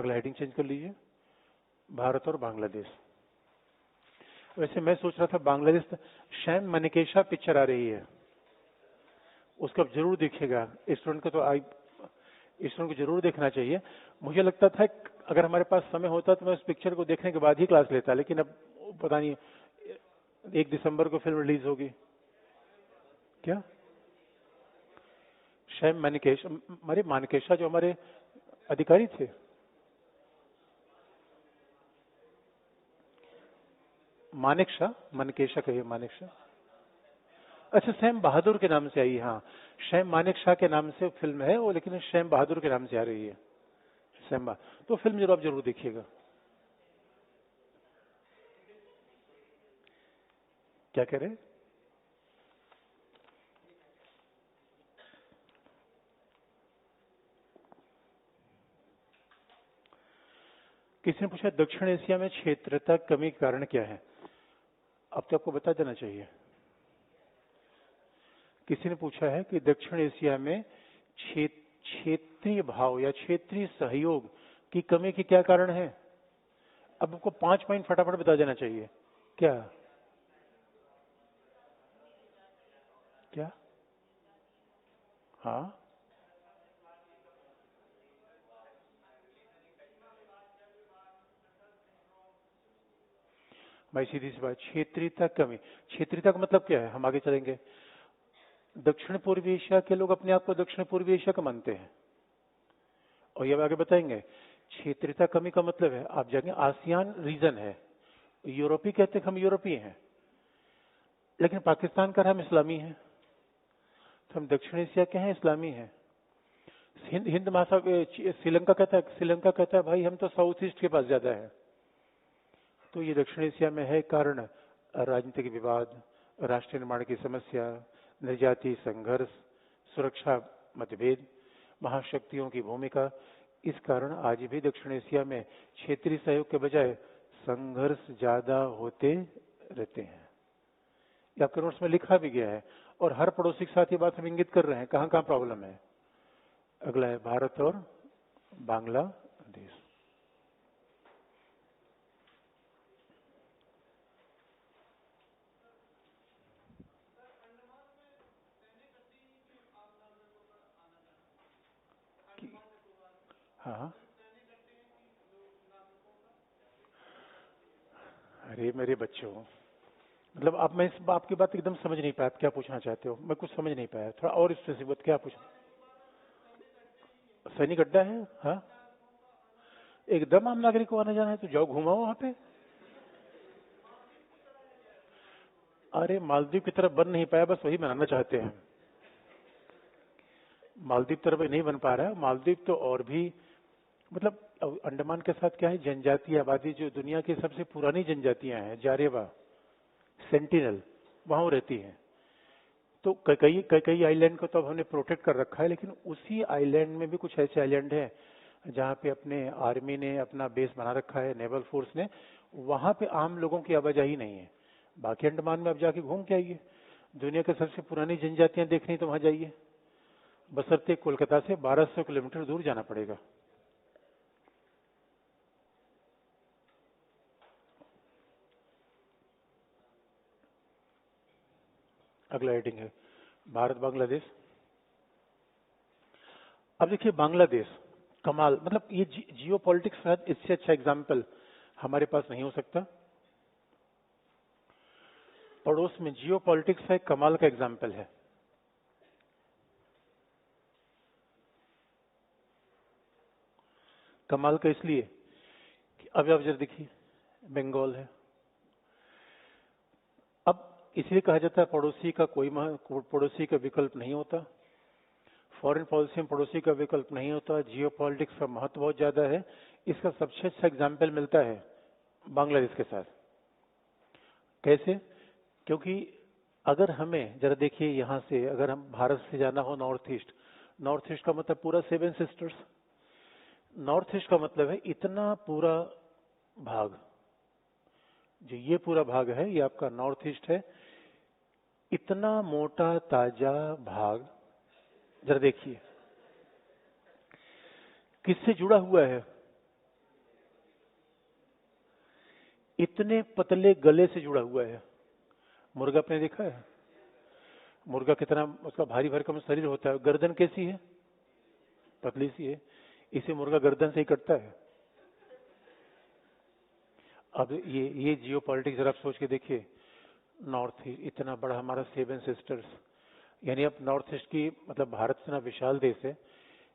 अगला heading change कर लीजिए, भारत और बांग्लादेश। वैसे मैं सोच रहा था बांग्लादेश, शैम मानेकशॉ पिक्चर आ रही है, उसको अब जरूर देखिएगा। स्टूडेंट को तो स्टूडेंट को जरूर देखना चाहिए। मुझे लगता था अगर हमारे पास समय होता तो मैं उस पिक्चर को देखने के बाद ही क्लास लेता, लेकिन अब पता नहीं 1 दिसंबर को फिल्म रिलीज होगी क्या? शैम मानेकशॉ, हमारे मानेकशॉ जो हमारे अधिकारी थे, मानेकशॉ कहिए, मानेकशॉ। अच्छा, शैम बहादुर के नाम से आई है। हाँ, शैम मानेकशॉ के नाम से फिल्म है वो, लेकिन शैम बहादुर के नाम से आ रही है। तो फिल्म जरूर आप जरूर देखिएगा। क्या कह रहे हैं? किसी ने पूछा दक्षिण एशिया में क्षेत्रता कमी के कारण क्या है? अब तो आपको बता देना चाहिए। किसी ने पूछा है कि दक्षिण एशिया में क्षेत्रीय भाव या क्षेत्रीय सहयोग की कमी के क्या कारण है? अब आपको 5 पॉइंट फटाफट बता देना चाहिए। क्या क्या? हाँ, भाई सीधी सी बात, क्षेत्रीयता कमी। क्षेत्रीयता का मतलब क्या है? हम आगे चलेंगे। दक्षिण पूर्वी एशिया के लोग अपने आप को दक्षिण पूर्वी एशिया का मानते हैं, और ये आगे बताएंगे। क्षेत्रीयता कमी का मतलब है, आप जाएंगे आसियान रीजन है, यूरोपीय कहते हैं हम यूरोपीय हैं, लेकिन पाकिस्तान का हम इस्लामी हैं, तो हम दक्षिण एशिया के हैं, इस्लामी हैं। हिंद महासागर, श्रीलंका कहता है भाई हम तो साउथ ईस्ट के पास ज्यादा है। तो ये दक्षिण एशिया में है कारण राजनीतिक विवाद, राष्ट्र निर्माण की समस्या, निर्जातीय संघर्ष, सुरक्षा मतभेद, महाशक्तियों की भूमिका। इस कारण आज भी दक्षिण एशिया में क्षेत्रीय सहयोग के बजाय संघर्ष ज्यादा होते रहते हैं। ये आपके नोट्स में लिखा भी गया है, और हर पड़ोसी के साथ ये बात हम इंगित कर रहे हैं कहां कहां प्रॉब्लम है। अगला है भारत और बांग्लादेश। हाँ, अरे मेरे बच्चों, मतलब आप, मैं इस आपकी बात एकदम समझ नहीं पाया। आप क्या पूछना चाहते हो? मैं कुछ समझ नहीं पाया, थोड़ा और स्पेसिफिक क्या पूछना? सैनिक अड्डा है? हाँ, एकदम आम नागरिक को आना जाना है तो जाओ घुमाओ वहां पे। अरे मालदीव की तरफ बन नहीं पाया, बस वही बनाना चाहते हैं। मालदीव तरफ नहीं बन पा रहा है। मालदीव तो और भी, मतलब अंडमान के साथ क्या है, जनजातीय आबादी जो दुनिया की सबसे पुरानी जनजातियां हैं, जारेवा, सेंटिनल, वहां रहती है। तो कई कई कई आइलैंड को तो अब हमने प्रोटेक्ट कर रखा है, लेकिन उसी आइलैंड में भी कुछ ऐसे आइलैंड हैं जहां पे अपने आर्मी ने अपना बेस बना रखा है, नेवल फोर्स ने। वहां पे आम लोगों की आवाजाही नहीं है। बाकी अंडमान में आप जाके घूम के आइए, दुनिया की सबसे पुरानी जनजातियां देखनी तो वहां जाइए, बशर्ते कोलकाता से 1200 किलोमीटर दूर जाना पड़ेगा। अगला हेडिंग है भारत बांग्लादेश। अब देखिए बांग्लादेश, कमाल, मतलब ये जियो पॉलिटिक्स शायद इससे अच्छा एग्जाम्पल हमारे पास नहीं हो सकता। पड़ोस में जियो पॉलिटिक्स है, कमाल का एग्जाम्पल है। कमाल का इसलिए कि अब आप जरा देखिए, बंगाल है। अब इसलिए कहा जाता है पड़ोसी का पड़ोसी का विकल्प नहीं होता। फॉरेन पॉलिसी में पड़ोसी का विकल्प नहीं होता। जियो पॉलिटिक्स का महत्व बहुत ज्यादा है। इसका सबसे अच्छा एग्जाम्पल मिलता है बांग्लादेश के साथ। कैसे? क्योंकि अगर हमें जरा देखिए, यहां से अगर हम भारत से जाना हो नॉर्थ ईस्ट का मतलब पूरा 7 सिस्टर्स। नॉर्थ ईस्ट का मतलब है इतना पूरा भाग, जो ये पूरा भाग है ये आपका नॉर्थ ईस्ट है। इतना मोटा ताजा भाग जरा देखिए किससे जुड़ा हुआ है? इतने पतले गले से जुड़ा हुआ है। मुर्गा आपने देखा है? मुर्गा कितना उसका भारी भरकम शरीर होता है, गर्दन कैसी है? पतली सी है। इसे मुर्गा गर्दन से ही कटता है। अब ये जियो पॉलिटिक्स जरा आप सोच के देखिए। नॉर्थ ईस्ट इतना बड़ा हमारा 7 सिस्टर्स, यानी अब नॉर्थ ईस्ट की मतलब भारत इतना विशाल देश है।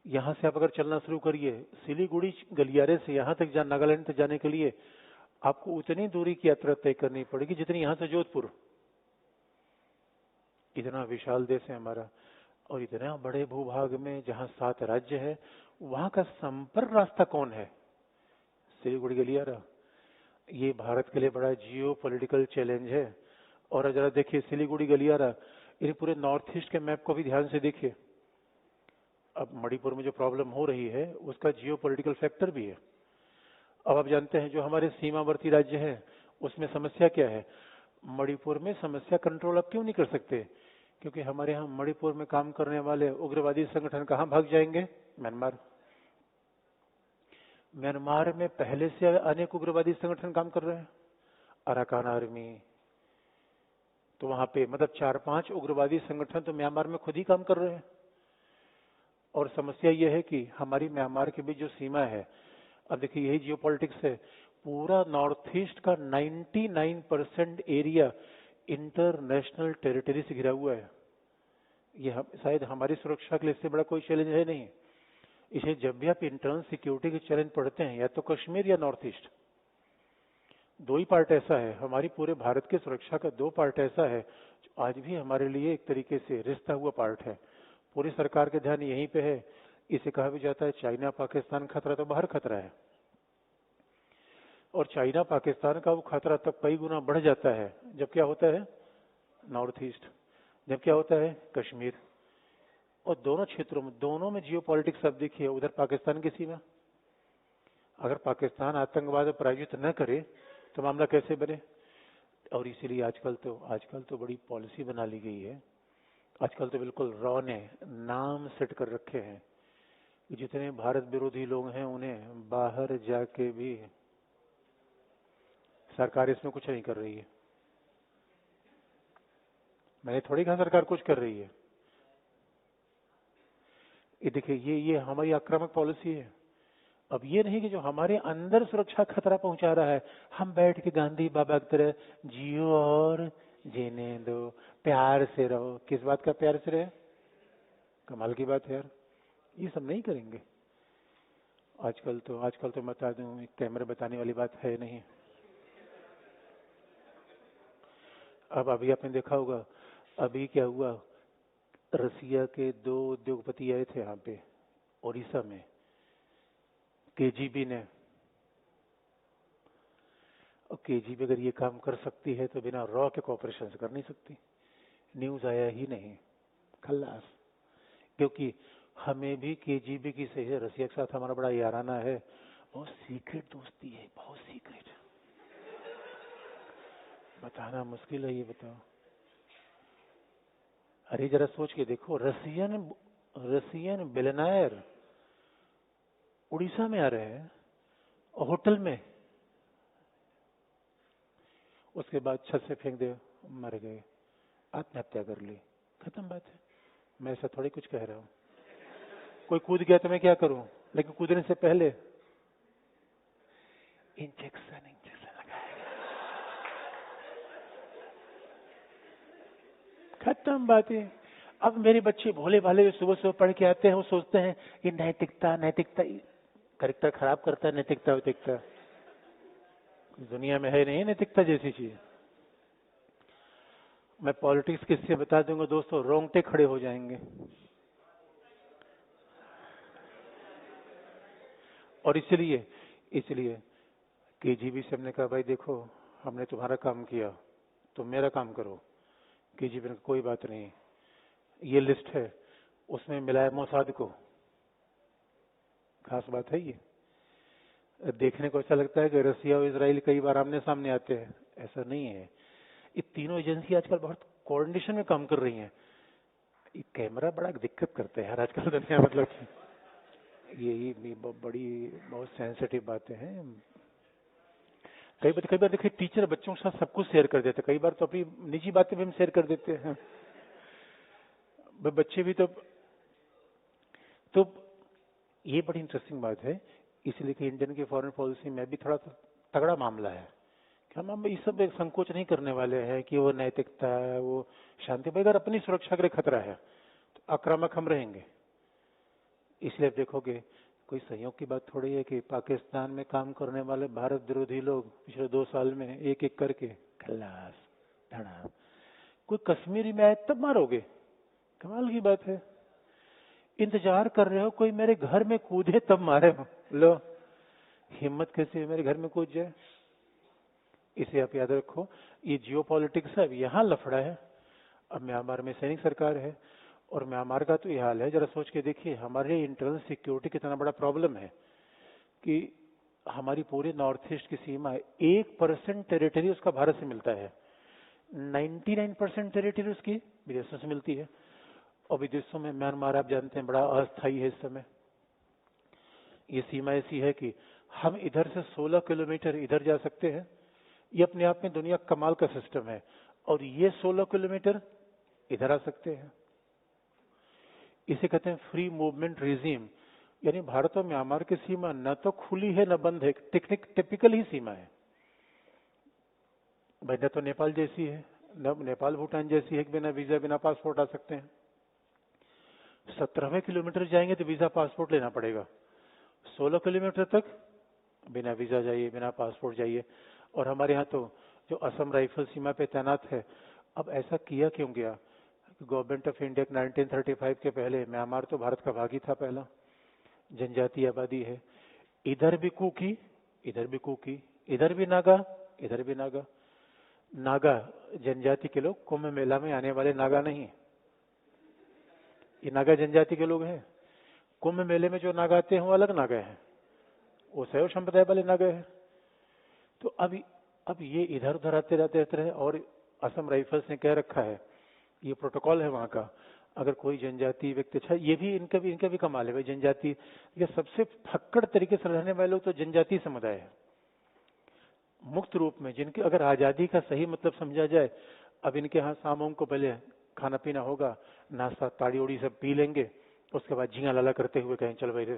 यहाँ से आप अगर चलना शुरू करिए सिलीगुड़ी गलियारे से यहाँ तक नागालैंड तक जाने के लिए आपको उतनी दूरी की यात्रा तय करनी पड़ेगी जितनी यहाँ से जोधपुर। इतना विशाल देश है हमारा, और इतना बड़े भूभाग में जहाँ 7 राज्य है, वहां का संपर्क रास्ता कौन है? सिलीगुड़ी गलियारा। ये भारत के लिए बड़ा जियो पॉलिटिकल चैलेंज है। और जरा देखिए सिलीगुड़ी गलियारा, ये पूरे नॉर्थ ईस्ट के मैप को भी ध्यान से देखिए। अब मणिपुर में जो प्रॉब्लम हो रही है उसका जियो पॉलिटिकल फैक्टर भी है। अब आप जानते हैं जो हमारे सीमावर्ती राज्य हैं उसमें समस्या क्या है? मणिपुर में समस्या कंट्रोल अब क्यों नहीं कर सकते? क्योंकि हमारे यहाँ मणिपुर में काम करने वाले उग्रवादी संगठन कहाँ भाग जाएंगे? म्यांमार। म्यांमार में पहले से अनेक उग्रवादी संगठन काम कर रहे हैं, अराकान आर्मी। तो वहां पे मतलब 4-5 उग्रवादी संगठन तो म्यांमार में खुद ही काम कर रहे हैं। और समस्या यह है कि हमारी म्यांमार के बीच जो सीमा है, अब देखिए यही जियो पॉलिटिक्स है, पूरा नॉर्थ ईस्ट का 99% एरिया इंटरनेशनल टेरिटरी से घिरा हुआ है। ये शायद हमारी सुरक्षा के लिए इससे बड़ा कोई चैलेंज है नहीं। इसे जब भी आप इंटरनल सिक्योरिटी के चैलेंज पढ़ते हैं, या तो कश्मीर या नॉर्थ ईस्ट, 2 ही पार्ट ऐसा है। हमारी पूरे भारत की सुरक्षा का 2 पार्ट ऐसा है जो आज भी हमारे लिए एक तरीके से रिश्ता हुआ पार्ट है। पूरी सरकार के ध्यान यहीं पे है। इसे कहा भी जाता है चाइना पाकिस्तान खतरा तो बाहर खतरा है, और चाइना पाकिस्तान का वो खतरा तब कई गुना बढ़ जाता है जब क्या होता है नॉर्थ ईस्ट, जब क्या होता है कश्मीर। और दोनों क्षेत्रों में, दोनों में जियो पॉलिटिक्स आप देखिए। उधर पाकिस्तान की सीमा, अगर पाकिस्तान आतंकवाद पराजित न करे तो मामला कैसे बने? और इसीलिए आजकल तो बड़ी पॉलिसी बना ली गई है। आजकल तो बिल्कुल रॉ ने नाम सेट कर रखे हैं कि जितने भारत विरोधी लोग हैं उन्हें बाहर जाके भी, सरकार इसमें कुछ नहीं कर रही है। मैंने थोड़ी कहा सरकार कुछ कर रही है। ये देखिए ये हमारी आक्रामक पॉलिसी है। अब ये नहीं कि जो हमारे अंदर सुरक्षा खतरा पहुंचा रहा है, हम बैठ के गांधी बाबा की तरह जियो और जीने दो, प्यार से रहो। किस बात का प्यार से रहे? कमाल की बात है यार, ये सब नहीं करेंगे। आजकल तो बता दूं, कैमरे बताने वाली बात है नहीं। अब अभी आपने देखा होगा, अभी क्या हुआ, रसिया के 2 उद्योगपति आए थे यहाँ पे ओडिशा में, केजीबी ने। और केजीबी अगर ये काम कर सकती है तो बिना रॉ के कॉपरेशन से कर नहीं सकती। न्यूज आया ही नहीं, खल्लास। क्योंकि हमें भी केजीबी की सही है, रसिया के साथ हमारा बड़ा याराना है, बहुत सीक्रेट दोस्ती है, बहुत सीक्रेट। बताना मुश्किल है, ये बताओ। अरे जरा सोच के देखो, रसियन बिलियनर उड़ीसा में आ रहे हैं और होटल में, उसके बाद छत से फेंक दे, मर गए, आत्महत्या कर ली, खत्म बात है। मैं ऐसा थोड़ी कुछ कह रहा हूं। कोई कूद गया तो मैं क्या करूं? लेकिन कूदने से पहले इंजेक्शन लगाएगा, खत्म बात है। अब मेरे बच्चे भोले भाले सुबह सुबह पढ़ के आते हैं, वो सोचते हैं ये नैतिकता कैरेक्टर खराब करता है। नैतिकता दुनिया में है नहीं नैतिकता जैसी चीज। मैं पॉलिटिक्स किससे बता दूंगा दोस्तों, रोंगटे खड़े हो जाएंगे। और इसलिए केजीबी से हमने कहा, भाई देखो हमने तुम्हारा काम किया, तुम मेरा काम करो। केजीबी ने कोई बात नहीं, ये लिस्ट है, उसमें मिलाया मोसाद को। खास बात है ये। देखने को ऐसा लगता है कि रसिया और इजराइल कई बार आमने सामने आते हैं, ऐसा नहीं है। ये तीनों एजेंसी आजकल बहुत कोऑर्डिनेशन में काम कर रही हैं। ये कैमरा बड़ा दिक्कत करता है यार आजकल दुनिया, मतलब ये बहुत सेंसिटिव बातें हैं। कई बार देखिए टीचर बच्चों के साथ सब कुछ शेयर कर देते हैं, कई बार तो अपनी निजी बातें भी हम शेयर कर देते हैं। बच्चे भी तो ये बड़ी इंटरेस्टिंग बात है। इसलिए कि इंडियन की फॉरेन पॉलिसी में भी थोड़ा तगड़ा मामला है कि हम ये सब एक संकोच नहीं करने वाले हैं कि वो नैतिकता है, वो शांति भाई, अगर अपनी सुरक्षा के लिए खतरा है तो आक्रामक हम रहेंगे। इसलिए आप देखोगे कोई संयोग की बात थोड़ी है कि पाकिस्तान में काम करने वाले भारत विरोधी लोग पिछले 2 साल में एक एक करके खलास धड़ा। कोई कश्मीरी में आए तब मारोगे, कमाल की बात है। इंतजार कर रहे हो कोई मेरे घर में कूदे तब मारे हो, लो हिम्मत कैसे मेरे घर में कूद जाए। इसे आप याद रखो, ये जियो पॉलिटिक्स है, अब यहाँ लफड़ा है। अब म्यांमार में सैनिक सरकार है और म्यांमार का तो ये हाल है, जरा सोच के देखिए हमारे इंटरनल सिक्योरिटी कितना बड़ा प्रॉब्लम है कि हमारी पूरे नॉर्थ ईस्ट की सीमा 1% टेरिटरी उसका भारत से मिलता है, 99% टेरिटरी उसकी विदेशों से मिलती है। और विदेशों में म्यांमार आप जानते हैं बड़ा अस्थायी है इस समय। ये सीमा ऐसी है कि हम इधर से 16 किलोमीटर इधर जा सकते हैं, ये अपने आप में दुनिया कमाल का सिस्टम है, और ये 16 किलोमीटर इधर आ सकते हैं। इसे कहते हैं फ्री मूवमेंट रिजीम, यानी भारत और म्यांमार की सीमा न तो खुली है न बंद है, टिपिकल ही सीमा है भाई। न तो नेपाल जैसी है, न नेपाल भूटान जैसी है कि बिना वीजा बिना पासपोर्ट आ सकते हैं। 17वें किलोमीटर जाएंगे तो वीजा पासपोर्ट लेना पड़ेगा, 16 किलोमीटर तक बिना वीजा जाइए बिना पासपोर्ट जाइए। और हमारे यहाँ तो जो असम राइफल सीमा पे तैनात है, अब ऐसा किया क्यों गया? गवर्नमेंट ऑफ इंडिया 1935 के पहले म्यांमार तो भारत का भाग ही था पहला, जनजातीय आबादी है। इधर भी कुकी, इधर भी कुकी, इधर भी नागा, इधर भी नागा। नागा जनजाति के लोग कुंभ मेला में आने वाले नागा नहीं, ये नागा जनजाति के लोग हैं। कुंभ मेले में जो नागा आते हैं वो अलग नागा है, वो शैव संप्रदाय वाले नागा है। तो अब ये इधर उधर आते रहते रहे। और असम राइफल्स ने कह रखा है, ये प्रोटोकॉल है वहां का, अगर कोई जनजाति व्यक्ति, अच्छा ये भी इनका भी कमाल है भाई, जनजाति ये सबसे फक्कड़ तरीके से रहने वाले लोग तो जनजाति समुदाय है मुक्त रूप में, जिनके अगर आजादी का सही मतलब समझा जाए। अब इनके यहाँ शामों को पहले खाना पीना होगा, नाश्ता ताड़ी उड़ी सब पी लेंगे, उसके बाद झिंगा लाला करते हुए कहें चल भाई।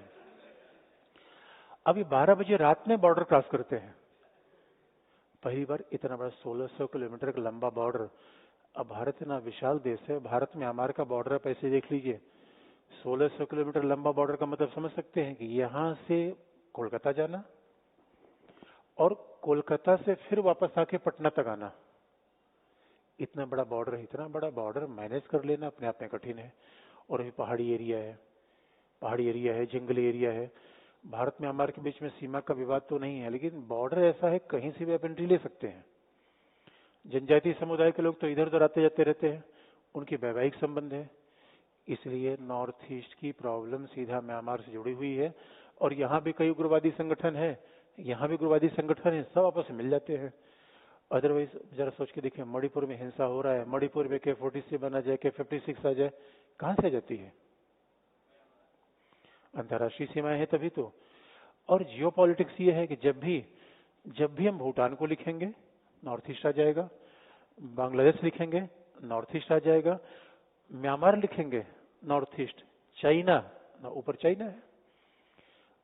अभी 12 बजे रात में बॉर्डर क्रॉस करते हैं, पहली बार इतना बड़ा 1600 किलोमीटर का लंबा बॉर्डर। अब भारत इतना विशाल देश है, भारत में हमारे का बॉर्डर आप ऐसे देख लीजिए, 1600 किलोमीटर लंबा बॉर्डर का मतलब समझ सकते हैं कि यहाँ से कोलकाता जाना और कोलकाता से फिर वापस आके पटना तक आना। इतना बड़ा बॉर्डर मैनेज कर लेना अपने आप में कठिन है। और अभी पहाड़ी एरिया है, जंगली एरिया है। भारत में हमारे के बीच में सीमा का विवाद तो नहीं है, लेकिन बॉर्डर ऐसा है कहीं से भी आप एंट्री ले सकते हैं। जनजातीय समुदाय के लोग तो इधर उधर आते जाते रहते हैं, उनके वैवाहिक संबंध है। इसलिए नॉर्थ ईस्ट की प्रॉब्लम सीधा म्यांमार से जुड़ी हुई है। और यहाँ भी कई उग्रवादी संगठन है, यहाँ भी उग्रवादी संगठन है, सब आपस में मिल जाते हैं। अदरवाइज जरा सोच के देखिए, मणिपुर में हिंसा हो रहा है, मणिपुर में K47 आ जाए, K56 आ जाए, कहां से आ जाती है? अंतर्राष्ट्रीय सीमाएं हैं तभी तो। और जियो पॉलिटिक्स ये है कि जब भी हम भूटान को लिखेंगे नॉर्थ ईस्ट आ जाएगा, बांग्लादेश लिखेंगे नॉर्थ ईस्ट आ जाएगा, म्यांमार लिखेंगे नॉर्थ ईस्ट, चाइना ऊपर चाइना है।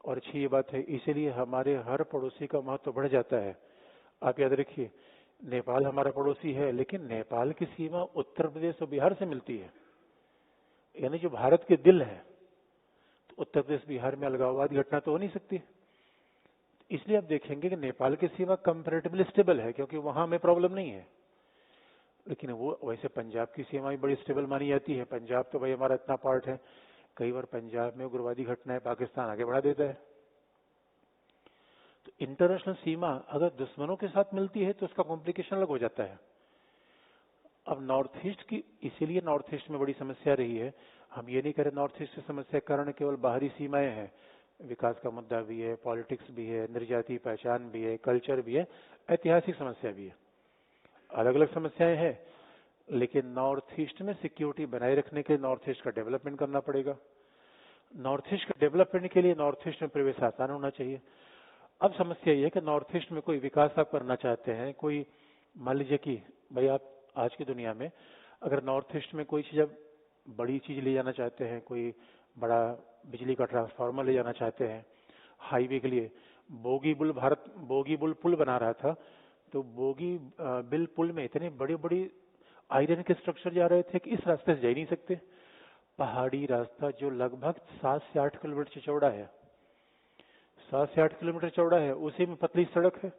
और अच्छी ये बात है, इसीलिए हमारे हर पड़ोसी का महत्व बढ़ जाता है। आप याद रखिए, नेपाल हमारा पड़ोसी है, लेकिन नेपाल की सीमा उत्तर प्रदेश और बिहार से मिलती है, यानी जो भारत के दिल है। तो उत्तर प्रदेश बिहार में अलगाववादी घटना तो हो नहीं सकती। इसलिए आप देखेंगे कि नेपाल की सीमा कंपैरेटिवली स्टेबल है, क्योंकि वहां में प्रॉब्लम नहीं है। लेकिन वो वैसे पंजाब की सीमा भी बड़ी स्टेबल मानी जाती है। पंजाब तो भाई हमारा इतना पार्ट है, कई बार पंजाब में उग्रवादी घटनाएं पाकिस्तान आगे बढ़ा देता है। तो इंटरनेशनल सीमा अगर दुश्मनों के साथ मिलती है तो उसका कॉम्प्लिकेशन अलग हो जाता है। अब नॉर्थ ईस्ट की, इसीलिए नॉर्थ ईस्ट में बड़ी समस्या रही है। हम ये नहीं कह रहे नॉर्थ ईस्ट की समस्या के कारण केवल बाहरी सीमाएं हैं, विकास का मुद्दा भी है, पॉलिटिक्स भी है, निर्जातीय पहचान भी है, कल्चर भी है, ऐतिहासिक समस्या भी है, अलग अलग समस्याएं हैं। लेकिन नॉर्थ ईस्ट में सिक्योरिटी बनाए रखने के लिए नॉर्थ ईस्ट का डेवलपमेंट करना पड़ेगा। नॉर्थ ईस्ट का डेवलपमेंट के लिए नॉर्थ ईस्ट में प्रवेश आसान होना चाहिए। अब समस्या ये है कि नॉर्थ ईस्ट में कोई विकास आप करना चाहते हैं, कोई मान लीजिए कि भाई आप आज की दुनिया में अगर नॉर्थ ईस्ट में कोई चीज आप बड़ी चीज ले जाना चाहते हैं, कोई बड़ा बिजली का ट्रांसफार्मर ले जाना चाहते हैं हाईवे के लिए, बोगी बुल पुल बना रहा था, तो बोगी बिल पुल में इतने बड़े बड़े आयरन के स्ट्रक्चर जा रहे थे कि इस रास्ते से जा ही नहीं सकते। पहाड़ी रास्ता जो लगभग 7 से 8 किलोमीटर चौड़ा है, 7 से 8 किलोमीटर चौड़ा है, उसी में पतली सड़क है।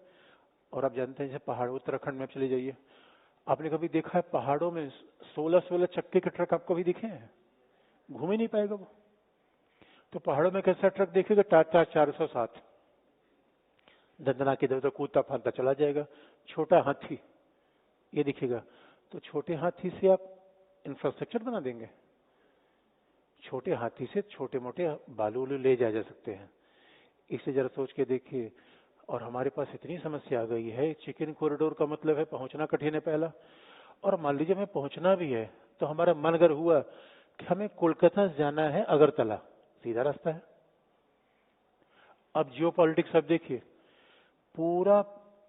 और आप जानते हैं जैसे पहाड़ उत्तराखंड में चले जाइए, आपने कभी देखा है पहाड़ों में 16-16 चक्के के ट्रक आपको भी दिखे हैं? घूम ही नहीं पाएगा वो। तो पहाड़ों में कैसा ट्रक देखेगा? टाटा 407 दंदना के इधर कूदता फांदता चला जाएगा। छोटा हाथी ये दिखेगा। तो छोटे हाथी से आप इंफ्रास्ट्रक्चर बना देंगे? छोटे हाथी से छोटे मोटे बालू ले जाए जा सकते हैं। इसे जरा सोच के देखिए। और हमारे पास इतनी समस्या आ गई है, चिकन कॉरिडोर का मतलब है पहुंचना कठिन है पहला, और मान लीजिए हमें पहुंचना भी है तो हमारा मन अगर हुआ कि हमें कोलकाता जाना है अगरतला, सीधा रास्ता है। अब जियो पॉलिटिक्स आप देखिए, पूरा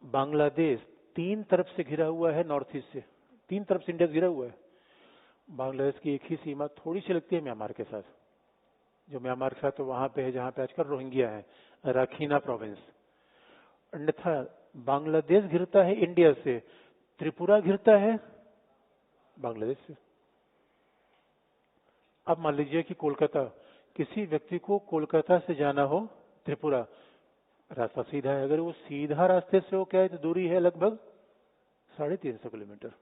बांग्लादेश 3 तरफ से घिरा हुआ है नॉर्थ ईस्ट से, 3 तरफ से इंडिया घिरा हुआ है। बांग्लादेश की एक ही सीमा थोड़ी सी लगती है म्यांमार के साथ, जो म्यांमार के साथ तो वहां पे है जहां पे आजकल रोहिंग्या है, राखीना प्रोविंस। अन्यथा बांग्लादेश घिरता है इंडिया से, त्रिपुरा घिरता है बांग्लादेश से। अब मान लीजिए कि कोलकाता, किसी व्यक्ति को कोलकाता से जाना हो त्रिपुरा, रास्ता सीधा है, अगर वो सीधा रास्ते से हो क्या है तो दूरी है लगभग 350 किलोमीटर।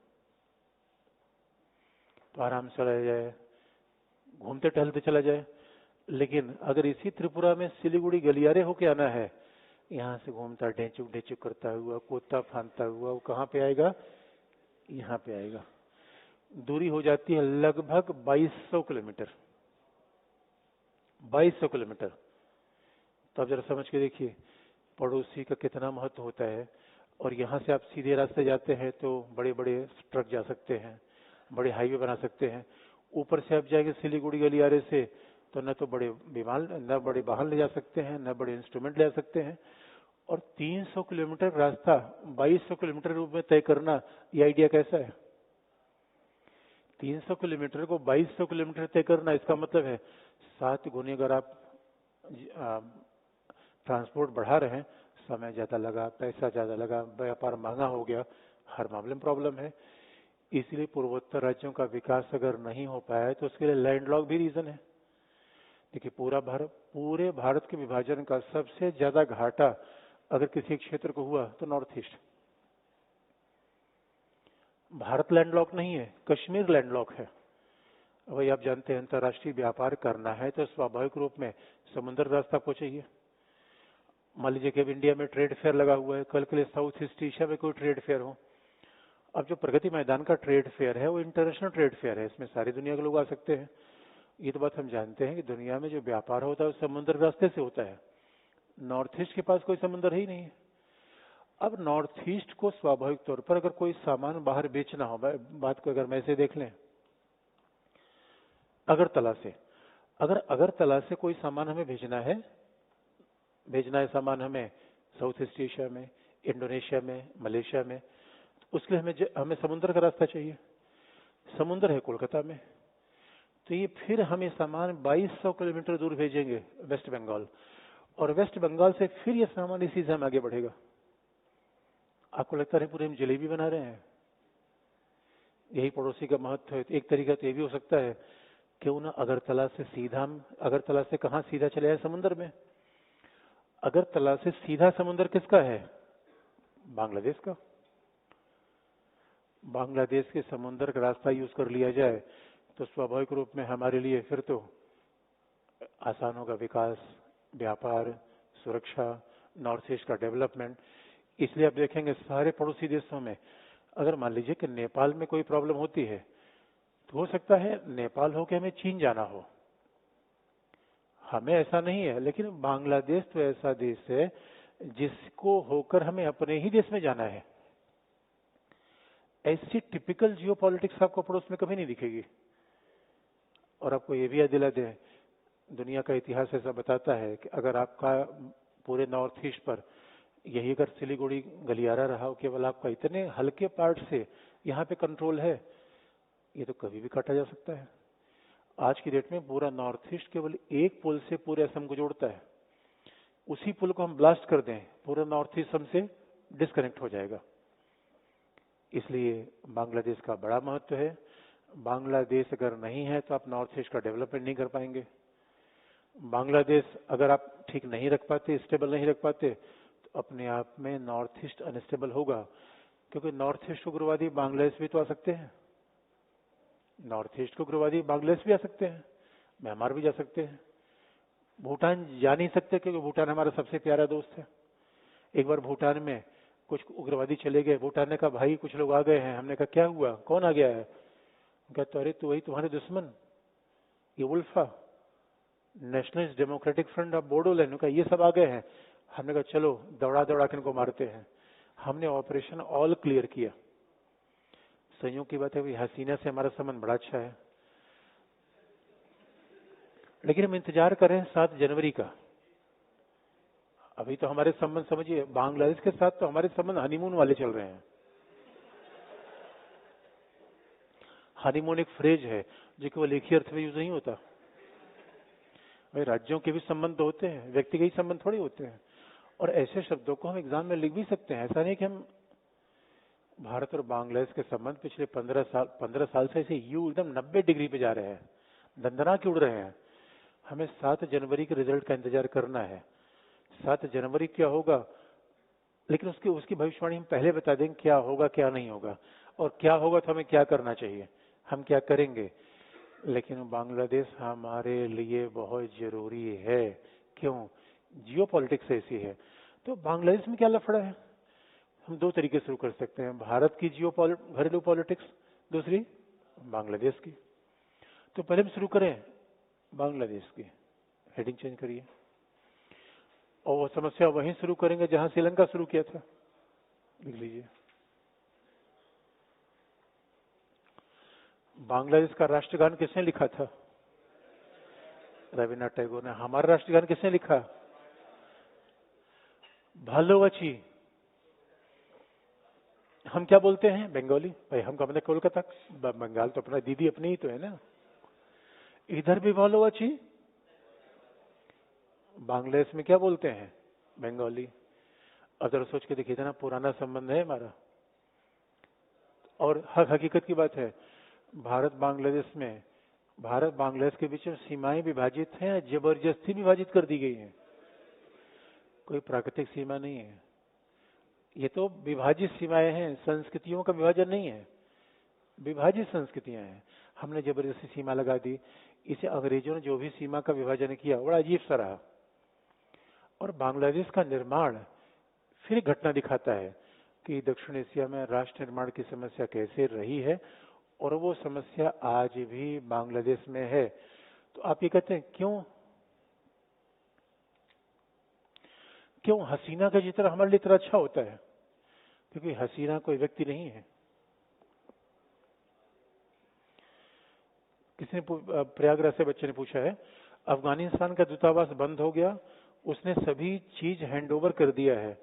तो आराम से चला जाए, घूमते टहलते चला जाए। लेकिन अगर इसी त्रिपुरा में सिलीगुड़ी गलियारे होके आना है, यहाँ से घूमता ढेचुक ढेचुक करता हुआ, कूदता फांदता हुआ, वो कहाँ पे आएगा? यहाँ पे आएगा। दूरी हो जाती है लगभग 2200 किलोमीटर। 2200 किलोमीटर। तो आप जरा समझ के देखिए पड़ोसी का कितना महत्व होता है। और यहाँ से आप सीधे रास्ते जाते हैं तो बड़े बड़े ट्रक जा सकते हैं, बड़े हाईवे बना सकते हैं। ऊपर से आप जाएंगे सिलीगुड़ी गलियारे से तो न तो बड़े विमान, न बड़े वाहन ले जा सकते हैं, न बड़े इंस्ट्रूमेंट ले जा सकते हैं। और 300 किलोमीटर रास्ता 2200 किलोमीटर रूप में तय करना, ये आइडिया कैसा है? 300 किलोमीटर को 2200 किलोमीटर तय करना, इसका मतलब है 7 गुने अगर आप ट्रांसपोर्ट बढ़ा रहे हैं, समय ज्यादा लगा, पैसा ज्यादा लगा, व्यापार महंगा हो गया, हर मामले में प्रॉब्लम है। इसलिए पूर्वोत्तर राज्यों का विकास अगर नहीं हो पाया है तो उसके लिए लैंडलॉक भी रीजन है। देखिए पूरे भारत के विभाजन का सबसे ज्यादा घाटा अगर किसी क्षेत्र को हुआ तो नॉर्थ ईस्ट। भारत लैंडलॉक नहीं है, कश्मीर लैंडलॉक है। वही आप जानते हैं अंतर्राष्ट्रीय व्यापार करना है तो स्वाभाविक रूप में समुद्र रास्ता को चाहिए। मान लीजिए कि अब इंडिया में ट्रेड फेयर लगा हुआ है, कल के लिए साउथ ईस्ट एशिया में कोई ट्रेड फेयर हो। अब जो प्रगति मैदान का ट्रेड फेयर है वो इंटरनेशनल ट्रेड फेयर है, इसमें सारी दुनिया के लोग आ सकते हैं। ये तो बात हम जानते हैं कि दुनिया में जो व्यापार होता है वो समुद्र रास्ते से होता है। नॉर्थ ईस्ट के पास कोई समुद्र ही नहीं है। अब नॉर्थ ईस्ट को स्वाभाविक तौर पर अगर कोई सामान बाहर बेचना हो, बात को अगर मैं ऐसे देख लें, अगरतला से, अगर अगरतला से कोई सामान हमें भेजना है सामान हमें साउथ ईस्ट एशिया में, इंडोनेशिया में, मलेशिया में, तो उसके लिए हमें समुद्र का रास्ता चाहिए। समुद्र है कोलकाता में, तो ये फिर हमें सामान 2200 किलोमीटर दूर भेजेंगे वेस्ट बंगाल, और वेस्ट बंगाल से फिर ये सामान इसी से हम आगे बढ़ेगा। आपको लगता है पूरे हम जलेबी बना रहे हैं? यही पड़ोसी का महत्व है। एक तरीका तो ये भी हो सकता है, क्यों ना अगरतला से कहां सीधा चले जाए? समुद्र में। अगरतला से सीधा समुद्र किसका है? बांग्लादेश का। बांग्लादेश के समुद्र का रास्ता यूज कर लिया जाए तो स्वाभाविक रूप में हमारे लिए फिर तो आसान होगा विकास, व्यापार, सुरक्षा, नॉर्थ ईस्ट का डेवलपमेंट। इसलिए आप देखेंगे सारे पड़ोसी देशों में, अगर मान लीजिए कि नेपाल में कोई प्रॉब्लम होती है तो हो सकता है नेपाल होके हमें चीन जाना हो, हमें ऐसा नहीं है। लेकिन बांग्लादेश तो ऐसा देश है जिसको होकर हमें अपने ही देश में जाना है। ऐसी टिपिकल जियो पॉलिटिक्स आपको पड़ोस में कभी नहीं दिखेगी। और आपको ये भी याद दिला दें, दुनिया का इतिहास ऐसा बताता है कि अगर आपका पूरे नॉर्थ ईस्ट पर यही अगर सिलीगुड़ी गलियारा रहा हो, केवल आपका इतने हल्के पार्ट से यहाँ पे कंट्रोल है, ये तो कभी भी काटा जा सकता है। आज की डेट में पूरा नॉर्थ ईस्ट केवल एक पुल से पूरे असम को जोड़ता है। उसी पुल को हम ब्लास्ट कर दें, पूरा नॉर्थ ईस्ट हमसे डिस्कनेक्ट हो जाएगा। इसलिए बांग्लादेश का बड़ा महत्व है। बांग्लादेश अगर नहीं है तो आप नॉर्थ ईस्ट का डेवलपमेंट नहीं कर पाएंगे। बांग्लादेश अगर आप ठीक नहीं रख पाते, स्टेबल नहीं रख पाते, तो अपने आप में नॉर्थ ईस्ट अनस्टेबल होगा। क्योंकि नॉर्थ ईस्ट उग्रवादी बांग्लादेश भी तो आ सकते हैं, नॉर्थ ईस्ट को उग्रवादी बांग्लादेश भी आ सकते हैं, म्यांमार भी जा सकते हैं, भूटान जा नहीं सकते क्योंकि भूटान हमारा सबसे प्यारा दोस्त है। एक बार भूटान में कुछ उग्रवादी चले गए, भूटान ने कहा भाई कुछ लोग आ गए हैं। हमने कहा क्या हुआ, कौन आ गया है? कहा तो अरे तो वही तुम्हारे दुश्मन, ये ULFA nationalist democratic front of Bodoland का, ये सब आ गए हैं। हमने कहा चलो दौड़ा दौड़ा के इनको मारते हैं। हमने ऑपरेशन ऑल क्लियर किया। संयोग की बात है कि हसीना से हमारा संबंध बड़ा अच्छा है, लेकिन हम इंतजार कर रहे हैं 7 जनवरी का। अभी तो हमारे संबंध समझिए, बांग्लादेश के साथ तो हमारे संबंध हनीमून वाले चल रहे हैं। हनीमून एक फ्रेज है जो केवल एक ही अर्थ में यूज नहीं होता। भाई राज्यों के भी संबंध होते हैं, व्यक्ति के ही संबंध थोड़े होते हैं। और ऐसे शब्दों को हम एग्जाम में लिख भी सकते हैं। ऐसा नहीं कि हम भारत और बांग्लादेश के संबंध पिछले 15 साल से ऐसे यू एकदम 90 डिग्री पे जा रहे हैं, दंदना के उड़ रहे हैं। हमें 7 जनवरी के रिजल्ट का इंतजार करना है। 7 जनवरी क्या होगा, लेकिन उसकी भविष्यवाणी हम पहले बता देंगे क्या होगा क्या नहीं होगा, और क्या होगा तो हमें क्या करना चाहिए, हम क्या करेंगे। लेकिन बांग्लादेश हमारे लिए बहुत जरूरी है। क्यों? जियो पॉलिटिक्स ऐसी है। तो बांग्लादेश में क्या लफड़ा है, हम 2 तरीके से शुरू कर सकते हैं। भारत की घरेलू पॉलिटिक्स, दूसरी बांग्लादेश की। तो पहले हम शुरू करें बांग्लादेश की। हेडिंग चेंज करिए, और वो समस्या वहीं शुरू करेंगे जहां श्रीलंका शुरू किया था। लिख लीजिए, बांग्लादेश का राष्ट्रगान किसने लिखा था? रविन्द्रनाथ टैगोर ने। हमारा राष्ट्रगान किसने लिखा? भालोवाची। हम क्या बोलते हैं? बंगाली। भाई हम अपने कोलकाता, बंगाल तो अपना दीदी अपनी ही तो है ना। इधर भी भालोवाची। बांग्लादेश में क्या बोलते हैं? बंगाली। अब जरा सोच के देखिए, ना पुराना संबंध है हमारा। और हकीकत की बात है, भारत बांग्लादेश के बीच में सीमाएं विभाजित हैं, जबरदस्ती विभाजित कर दी गई हैं। कोई प्राकृतिक सीमा नहीं है, ये तो विभाजित सीमाएं हैं। संस्कृतियों का विभाजन नहीं है, विभाजित संस्कृतियां हैं। हमने जबरदस्ती सीमा लगा दी। इसे अंग्रेजों ने जो भी सीमा का विभाजन किया बड़ा अजीब सा रहा। और बांग्लादेश का निर्माण फिर घटना दिखाता है कि दक्षिण एशिया में राष्ट्र निर्माण की समस्या कैसे रही है, और वो समस्या आज भी बांग्लादेश में है। तो आप ये कहते हैं क्यों हसीना का जितना हमारे लिए इतना अच्छा होता है? क्योंकि हसीना कोई व्यक्ति नहीं है। किसी ने प्रयागराज से बच्चे ने पूछा है, अफगानिस्तान का दूतावास बंद हो गया, उसने सभी चीज हैंडओवर कर दिया है,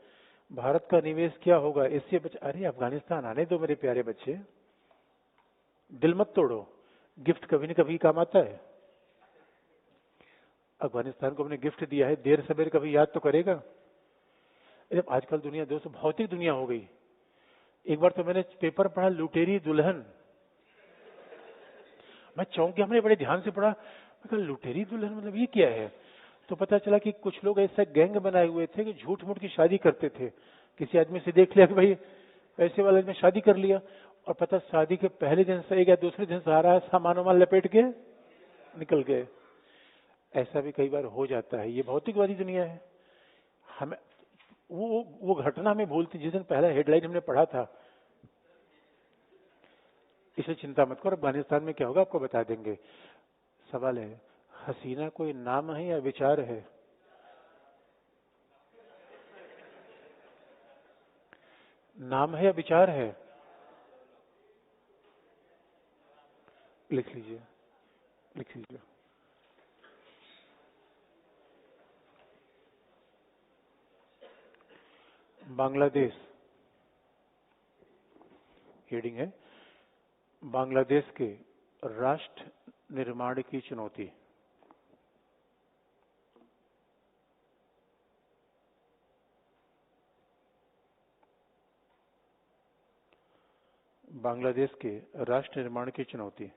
भारत का निवेश क्या होगा? इससे अरे अफगानिस्तान आने दो मेरे प्यारे बच्चे, दिल मत तोड़ो, गिफ्ट कभी न कभी काम आता है। अफगानिस्तान को हमने गिफ्ट दिया है, देर सवेर कभी याद तो करेगा। आजकल दुनिया दोस्तों भौतिक दुनिया हो गई। एक बार तो मैंने पेपर पढ़ा, लुटेरी दुल्हन, मैं चौंक गया। हमने बड़े ध्यान से पढ़ा, मैं कहा लुटेरी दुल्हन मतलब ये क्या है? तो पता चला कि कुछ लोग ऐसा गैंग बनाए हुए थे कि झूठ मूठ की शादी करते थे। किसी आदमी से देख लिया कि भाई पैसे वाले में शादी कर लिया, और पता शादी के पहले दिन से या दूसरे दिन से आ रहा है, सामान वामान लपेट के निकल गए। ऐसा भी कई बार हो जाता है। ये भौतिकवादी दुनिया है। हमें वो घटना हमें भूलती जिस दिन पहला हेडलाइन हमने पढ़ा था। इसलिए चिंता मत करो, अफगानिस्तान में क्या होगा आपको बता देंगे। सवाल है, हसीना कोई नाम है या विचार है? नाम है या विचार है? लिख लीजिए, लिख लीजिए। बांग्लादेश, हेडिंग है बांग्लादेश के राष्ट्र निर्माण की चुनौती। बांग्लादेश के राष्ट्र निर्माण की चुनौती।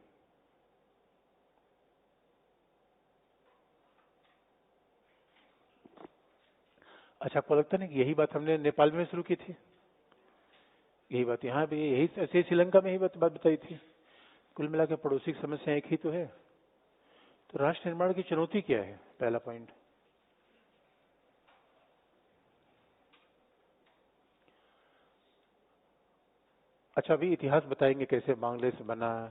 अच्छा, आपको लगता नहीं कि यही बात हमने नेपाल में शुरू की थी? यही बात यहाँ भी, यही ऐसे श्रीलंका में ही बात बताई थी। कुल मिला के पड़ोसी की समस्या एक ही तो है। तो राष्ट्र निर्माण की चुनौती क्या है, पहला पॉइंट। अच्छा, अभी इतिहास बताएंगे कैसे बांग्लादेश बना,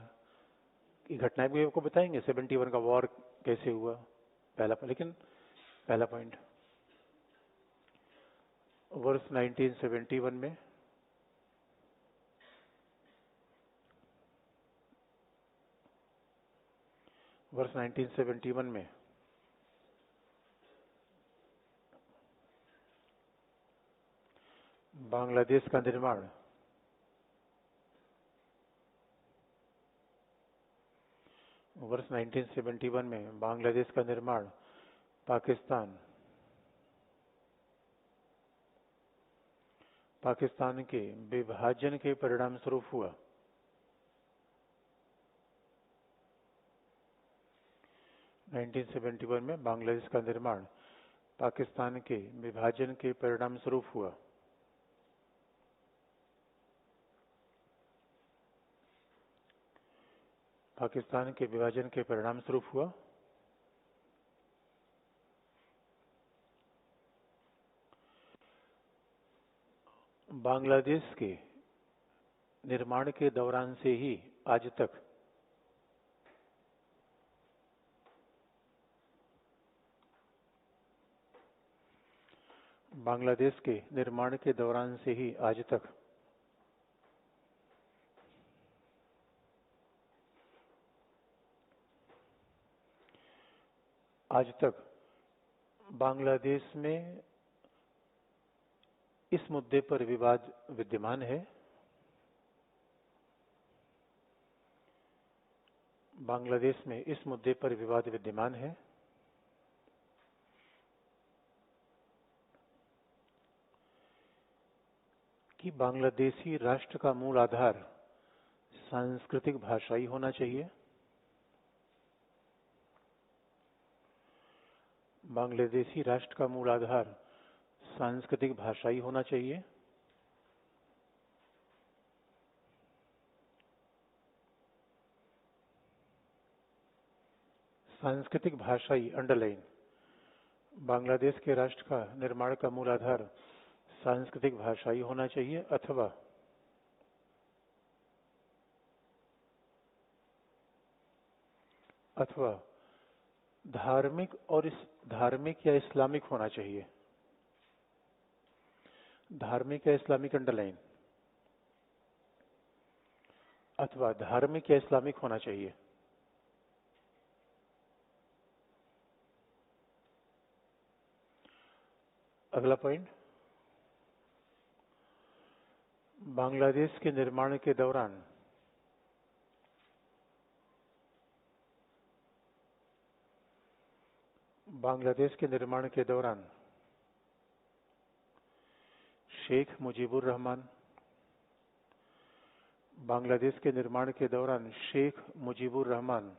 की घटनाएं भी आपको बताएंगे, 71 का वॉर कैसे हुआ, लेकिन पहला पॉइंट, वर्ष 1971 में बांग्लादेश का निर्माण वर्ष 1971 में बांग्लादेश का निर्माण पाकिस्तान के विभाजन के परिणाम स्वरूप हुआ। में बांग्लादेश का निर्माण पाकिस्तान के विभाजन के परिणाम स्वरूप हुआ। पाकिस्तान के विभाजन के परिणाम स्वरूप हुआ। बांग्लादेश के निर्माण के दौरान से ही आज तक बांग्लादेश के निर्माण के दौरान से ही आज तक बांग्लादेश में इस मुद्दे पर विवाद विद्यमान है। बांग्लादेश में इस मुद्दे पर विवाद विद्यमान है कि बांग्लादेशी राष्ट्र का मूल आधार सांस्कृतिक भाषाई होना चाहिए। बांग्लादेशी राष्ट्र का मूल आधार सांस्कृतिक भाषाई होना चाहिए। सांस्कृतिक भाषाई अंडरलाइन, बांग्लादेश के राष्ट्र का निर्माण का मूल आधार सांस्कृतिक भाषाई होना चाहिए अथवा धार्मिक या इस्लामिक होना चाहिए। धार्मिक या इस्लामिक अंडरलाइन, अथवा धार्मिक या इस्लामिक होना चाहिए। अगला पॉइंट, बांग्लादेश के निर्माण के दौरान शेख मुजीबुर रहमान, बांग्लादेश के निर्माण के दौरान शेख मुजीबुर रहमान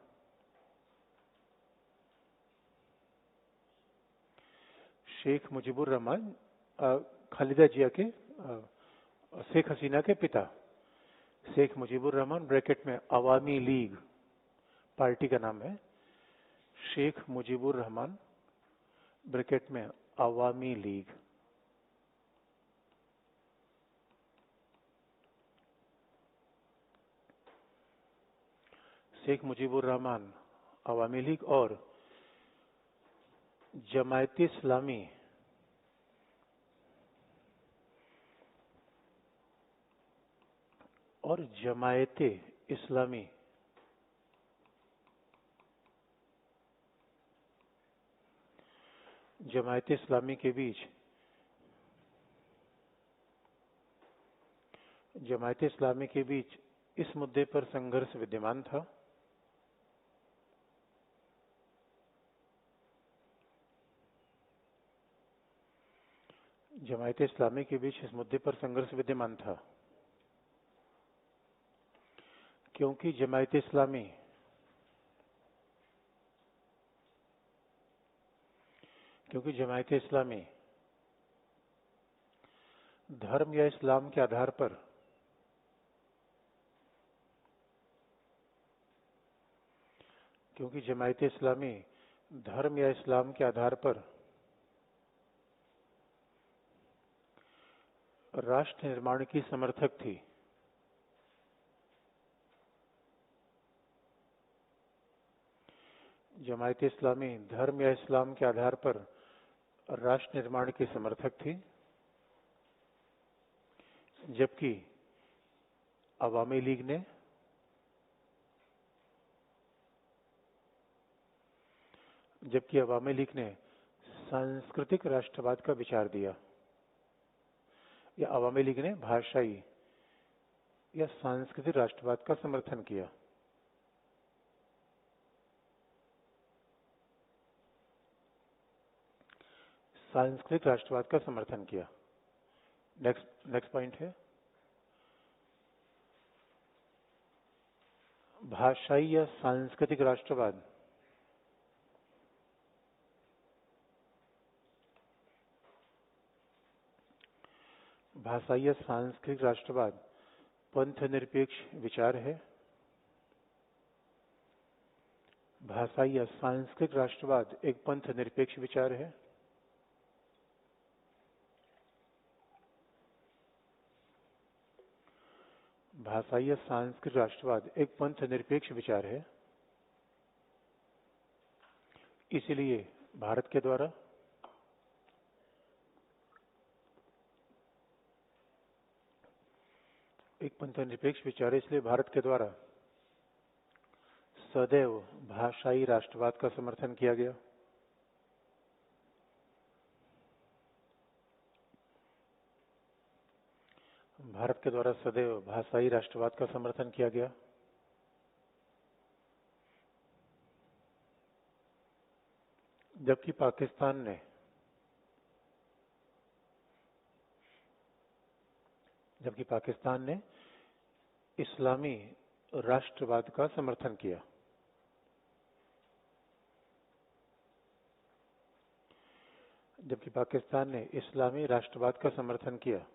खालिदा जिया के शेख हसीना के पिता। शेख मुजीबुर रहमान ब्रैकेट में अवामी लीग पार्टी का नाम है। शेख मुजीबुर रहमान ब्रैकेट में अवामी लीग। शेख मुजीबुर रहमान, अवामी लीग और जमायते इस्लामी के बीच जमायत इस्लामी के बीच इस मुद्दे पर संघर्ष विद्यमान था। जमायत इस्लामी के बीच इस मुद्दे पर संघर्ष विद्यमान था क्योंकि जमायत इस्लामी धर्म या इस्लाम के आधार पर राष्ट्र निर्माण की समर्थक थी। जमायत इस्लामी धर्म या इस्लाम के आधार पर राष्ट्र निर्माण की समर्थक थी, जबकि अवामी लीग ने सांस्कृतिक राष्ट्रवाद का विचार दिया, या अवामी लीग ने भाषाई या सांस्कृतिक राष्ट्रवाद का समर्थन किया। सांस्कृतिक राष्ट्रवाद का समर्थन किया। नेक्स्ट पॉइंट है भाषाई या सांस्कृतिक राष्ट्रवाद। भाषाई या सांस्कृतिक राष्ट्रवाद पंथ निरपेक्ष विचार है। भाषाई या सांस्कृतिक राष्ट्रवाद एक पंथ निरपेक्ष विचार है। भाषाई या सांस्कृतिक राष्ट्रवाद एक पंथ निरपेक्ष विचार है। इसलिए भारत के द्वारा एक पंथ निरपेक्ष विचार है, इसलिए भारत के द्वारा सदैव भाषाई राष्ट्रवाद का समर्थन किया गया। भारत के द्वारा सदैव भाषाई राष्ट्रवाद का समर्थन किया गया। जबकि पाकिस्तान ने इस्लामी राष्ट्रवाद का समर्थन किया। जबकि पाकिस्तान ने इस्लामी राष्ट्रवाद का समर्थन किया।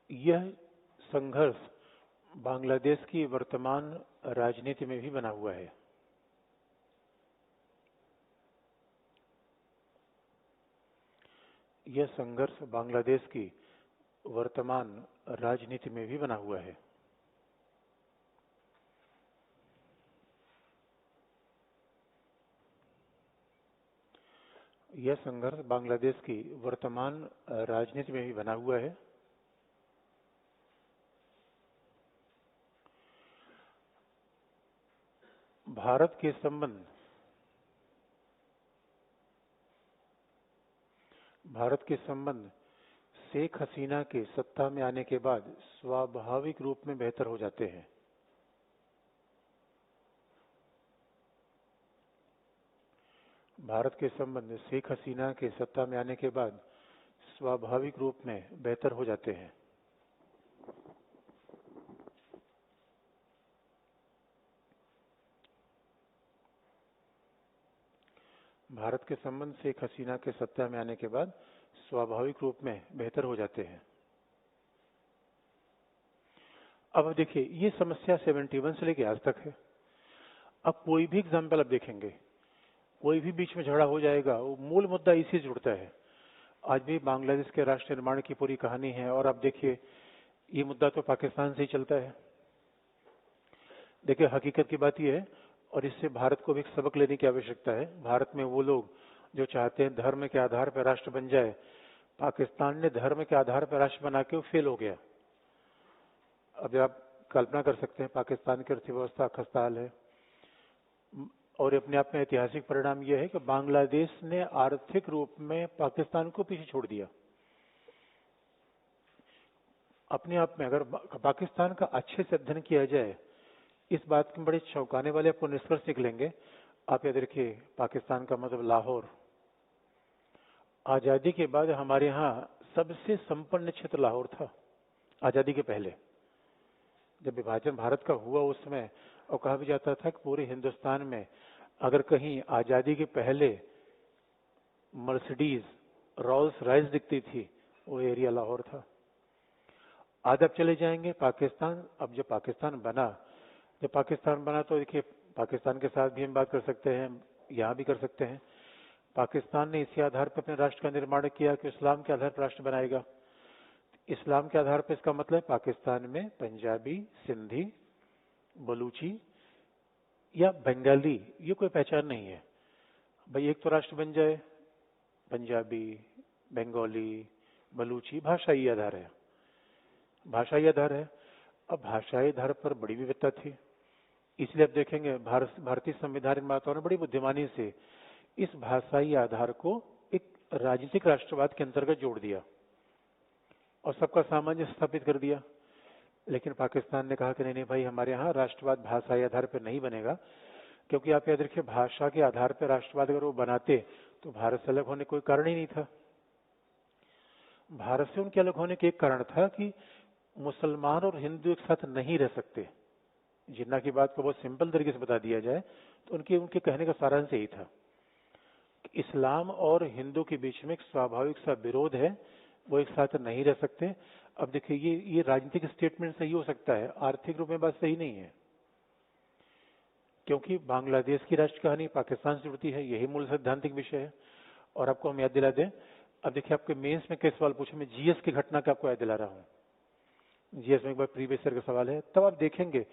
यह संघर्ष बांग्लादेश की वर्तमान राजनीति में भी बना हुआ है। यह संघर्ष बांग्लादेश की वर्तमान राजनीति में भी बना हुआ है। यह संघर्ष बांग्लादेश की वर्तमान राजनीति में भी बना हुआ है। भारत के संबंध शेख हसीना के सत्ता में आने के बाद स्वाभाविक रूप में बेहतर हो जाते हैं। भारत के संबंध शेख हसीना के सत्ता में आने के बाद स्वाभाविक रूप में बेहतर हो जाते हैं। भारत के संबंध शेख हसीना के सत्ता में आने के बाद स्वाभाविक रूप में बेहतर हो जाते हैं। अब देखिए, ये समस्या 71 से लेकर आज तक है। अब कोई भी एग्जाम्पल अब देखेंगे, कोई भी बीच में झगड़ा हो जाएगा, वो मूल मुद्दा इसी से जुड़ता है। आज भी बांग्लादेश के राष्ट्र निर्माण की पूरी कहानी है। और अब देखिए, ये मुद्दा तो पाकिस्तान से ही चलता है। देखिए, हकीकत की बात यह है, और इससे भारत को भी एक सबक लेने की आवश्यकता है। भारत में वो लोग जो चाहते हैं धर्म के आधार पर राष्ट्र बन जाए, पाकिस्तान ने धर्म के आधार पर राष्ट्र बना के वो फेल हो गया। अब आप कल्पना कर सकते हैं, पाकिस्तान की अर्थव्यवस्था खस्ता हाल है। और अपने आप में ऐतिहासिक परिणाम यह है कि बांग्लादेश ने आर्थिक रूप में पाकिस्तान को पीछे छोड़ दिया। अपने आप में अगर पाकिस्तान का अच्छे से अध्ययन किया जाए, इस बात के बड़े चौंकाने वाले आपको निष्कर्ष निकलेंगे। आप ये देखिए, पाकिस्तान का मतलब लाहौर, आजादी के बाद हमारे यहाँ सबसे संपन्न क्षेत्र लाहौर था। आजादी के पहले जब विभाजन भारत का हुआ उस समय, और कहा भी जाता था कि पूरे हिंदुस्तान में अगर कहीं आजादी के पहले मर्सिडीज, रोल्स रॉयस दिखती थी, वो एरिया लाहौर था। आज आप चले जाएंगे पाकिस्तान। अब जब पाकिस्तान बना तो देखिए, पाकिस्तान के साथ भी हम बात कर सकते हैं, यहाँ भी कर सकते हैं। पाकिस्तान ने इसी आधार पर अपने राष्ट्र का निर्माण किया कि इस्लाम के आधार पर राष्ट्र बनाएगा। इस्लाम के आधार पर इसका मतलब पाकिस्तान में पंजाबी, सिंधी, बलूची या बंगाली ये कोई पहचान नहीं है। भाई एक तो राष्ट्र बन जाए, पंजाबी, बंगाली, बलूची, भाषाई आधार है, भाषाई आधार है। अब भाषाई आधार पर बड़ी विविधता थी, इसलिए आप देखेंगे भारतीय संविधान निर्माताओं ने बड़ी बुद्धिमानी से इस भाषाई आधार को एक राजनीतिक राष्ट्रवाद के अंतर्गत जोड़ दिया और सबका सामंजस्य स्थापित कर दिया। लेकिन पाकिस्तान ने कहा कि नहीं भाई, हमारे यहाँ राष्ट्रवाद भाषाई आधार पर नहीं बनेगा, क्योंकि आप याद रखिए, भाषा के आधार पर राष्ट्रवाद अगर वो बनाते तो भारत से अलग होने कोई कारण ही नहीं था। भारत से उनके अलग होने के एक कारण था कि मुसलमान और हिंदू एक साथ नहीं रह सकते। जिन्ना की बात को बहुत सिंपल तरीके से बता दिया जाए तो उनके कहने का सारांश यही था कि इस्लाम और हिंदू के बीच में एक स्वाभाविक सा विरोध है, वो एक साथ नहीं रह सकते। अब देखिए, ये राजनीतिक स्टेटमेंट सही हो सकता है, आर्थिक रूप में बात सही नहीं है, क्योंकि बांग्लादेश की राष्ट्र कहानी पाकिस्तान से जुड़ती है, यही मूल सैद्धांतिक विषय है। और आपको हम याद दिला दें, अब देखिए आपके मेंस में कई सवाल पूछे, मैं जीएस की घटना का आपको याद दिला रहा हूँ। जीएस में एक बार प्रीवियस ईयर का सवाल है, तब आप देखेंगे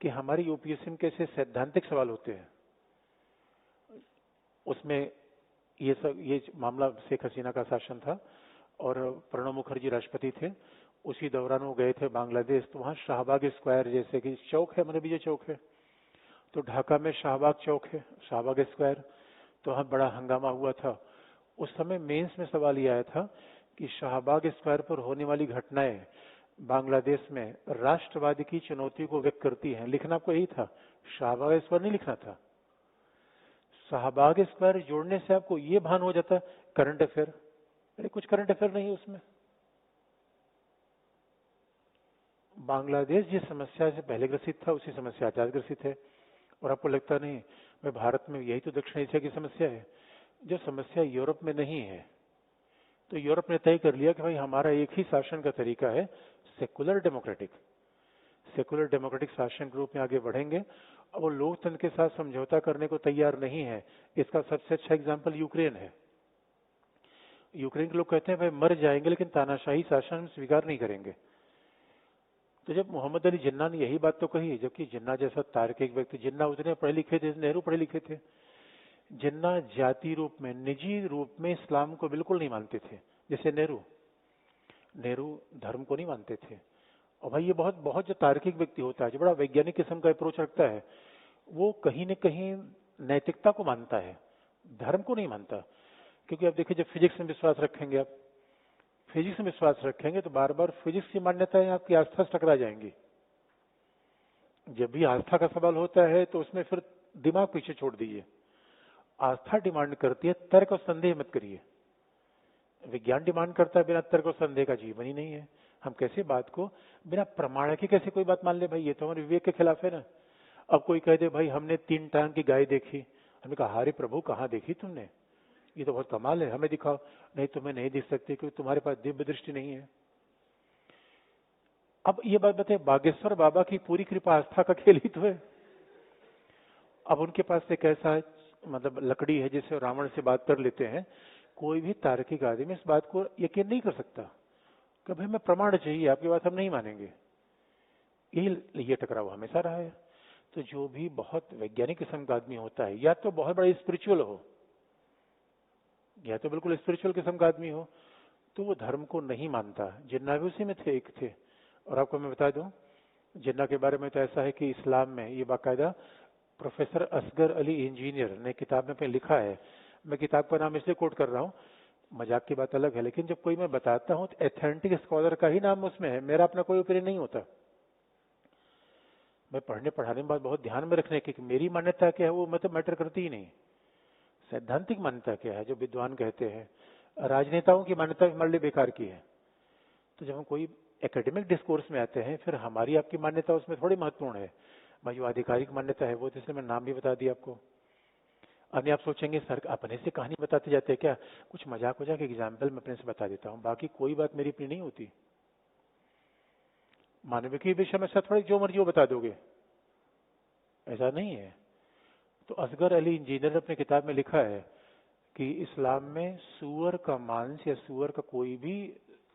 कि हमारी यूपीएससी में कैसे सैद्धांतिक सवाल होते हैं। उसमें ये मामला शेख हसीना का शासन था और प्रणब मुखर्जी राष्ट्रपति थे। उसी दौरान वो गए थे बांग्लादेश, तो वहाँ शाहबाग स्क्वायर जैसे कि चौक है, विजय चौक है, तो ढाका में शाहबाग चौक है, शाहबाग स्क्वायर, तो वहाँ बड़ा हंगामा हुआ था। उस समय मेंस में सवाल ये आया था कि शाहबाग स्क्वायर पर होने वाली घटनाएं बांग्लादेश में राष्ट्रवाद की चुनौती को व्यक्त करती हैं। लिखना आपको यही था, शाहबाग स्क्वायर नहीं लिखना था। शाहबाग स्क्वायर जोड़ने से आपको ये भान हो जाता करंट अफेयर, अरे कुछ करंट अफेयर नहीं है उसमें। बांग्लादेश जिस समस्या से पहले ग्रसित था उसी समस्या आज ग्रसित है। और आपको लगता नहीं मैं भारत में, यही तो दक्षिण एशिया की समस्या है, जो समस्या यूरोप में नहीं है। तो यूरोप ने तय कर लिया कि भाई हमारा एक ही शासन का तरीका है, सेकुलर डेमोक्रेटिक। सेकुलर डेमोक्रेटिक शासन के रूप में आगे बढ़ेंगे और वो लोकतंत्र के साथ समझौता करने को तैयार नहीं है। इसका सबसे अच्छा एग्जाम्पल यूक्रेन है। यूक्रेन के लोग कहते हैं भाई मर जाएंगे लेकिन तानाशाही शासन हम स्वीकार नहीं करेंगे। तो जब मोहम्मद अली जिन्ना ने यही बात तो कही, जबकि जिन्ना जैसा तार्किक व्यक्ति, जिन्ना उतने पढ़े लिखे थे, नेहरू पढ़े लिखे थे, जिन्ना जाति रूप में, निजी रूप में इस्लाम को बिल्कुल नहीं मानते थे, जैसे नेहरू धर्म को नहीं मानते थे। और भाई ये बहुत बहुत जो तार्किक व्यक्ति होता है, जो बड़ा वैज्ञानिक किस्म का अप्रोच रखता है, वो कहीं न कहीं नैतिकता को मानता है, धर्म को नहीं मानता। क्योंकि आप देखिए, जब फिजिक्स में विश्वास रखेंगे, आप फिजिक्स में विश्वास रखेंगे तो बार बार फिजिक्स की मान्यताएं आपकी आस्था से टकरा जाएंगी। जब भी आस्था का सवाल होता है तो उसमें फिर दिमाग पीछे छोड़ दीजिए। आस्था डिमांड करती है, तर्क और संदेह मत करिए। विज्ञान डिमांड करता है बिना तर्क और संदेह का जीवन ही नहीं है। हम कैसे बात को बिना प्रमाण के कैसे कोई बात मान ले? भाई ये तो हमारे विवेक के खिलाफ है ना। अब कोई कह दे भाई हमने 3 टांग की गाय देखी, हमने कहा हरे प्रभु कहाँ देखी तुमने, ये तो बहुत कमाल है, हमें दिखाओ। नहीं तुम्हें नहीं दिख सकती क्योंकि तुम्हारे पास दिव्य दृष्टि नहीं है। अब ये बात बताए, बागेश्वर बाबा की पूरी कृपा आस्था का खेल ही तो है। अब उनके पास एक ऐसा मतलब लकड़ी है जिससे रावण से बात कर लेते हैं। कोई भी तार्किक आदमी इस बात को यकीन नहीं कर सकता कि भाई हमें प्रमाण चाहिए, आपकी बात हम नहीं मानेंगे। ये टकराव हमेशा रहा है। तो जो भी बहुत वैज्ञानिक किस्म का आदमी होता है, या तो बहुत बड़ा स्पिरिचुअल हो, या तो बिल्कुल स्पिरिचुअल किस्म का आदमी हो, तो वो धर्म को नहीं मानता। जिन्ना भी उसी में थे, एक थे। और आपको मैं बता दूं, जिन्ना के बारे में तो ऐसा है कि इस्लाम में ये बाकायदा प्रोफेसर असगर अली इंजीनियर ने किताब में लिखा है, मैं किताब का नाम इसलिए कोट कर रहा हूँ, मजाक की बात अलग है, लेकिन जब कोई मैं बताता हूँ तो एथेंटिक स्कॉलर का ही नाम उसमें है, मेरा अपना कोई ओपिनियन नहीं होता। मैं पढ़ने पढ़ाने में बात बहुत ध्यान में रखने की कि मेरी मान्यता क्या है वो मतलब मैटर करती ही नहीं। सैद्धांतिक मान्यता क्या है जो विद्वान कहते हैं, राजनेताओं की मान्यता हमारे लिए बेकार की है। तो जब हम कोई एकेडमिक डिस्कोर्स में आते हैं फिर हमारी आपकी मान्यता उसमें थोड़ी महत्वपूर्ण है। मैं जो आधिकारिक मान्यता है वो, तो इसलिए मैं नाम भी बता दिया आपको। अब आप सोचेंगे सर अपने से कहानी बताते जाते हैं क्या, कुछ मजाक हो जाके एग्जाम्पल मैं अपने से बता देता हूँ, बाकी कोई बात मेरी अपनी नहीं होती। मानविकी विषय में सब थोड़ी जो मर्जी वो बता दोगे, ऐसा नहीं है। तो असगर अली इंजीनियर ने अपनी किताब में लिखा है कि इस्लाम में सूअर का मांस या सूअर का कोई भी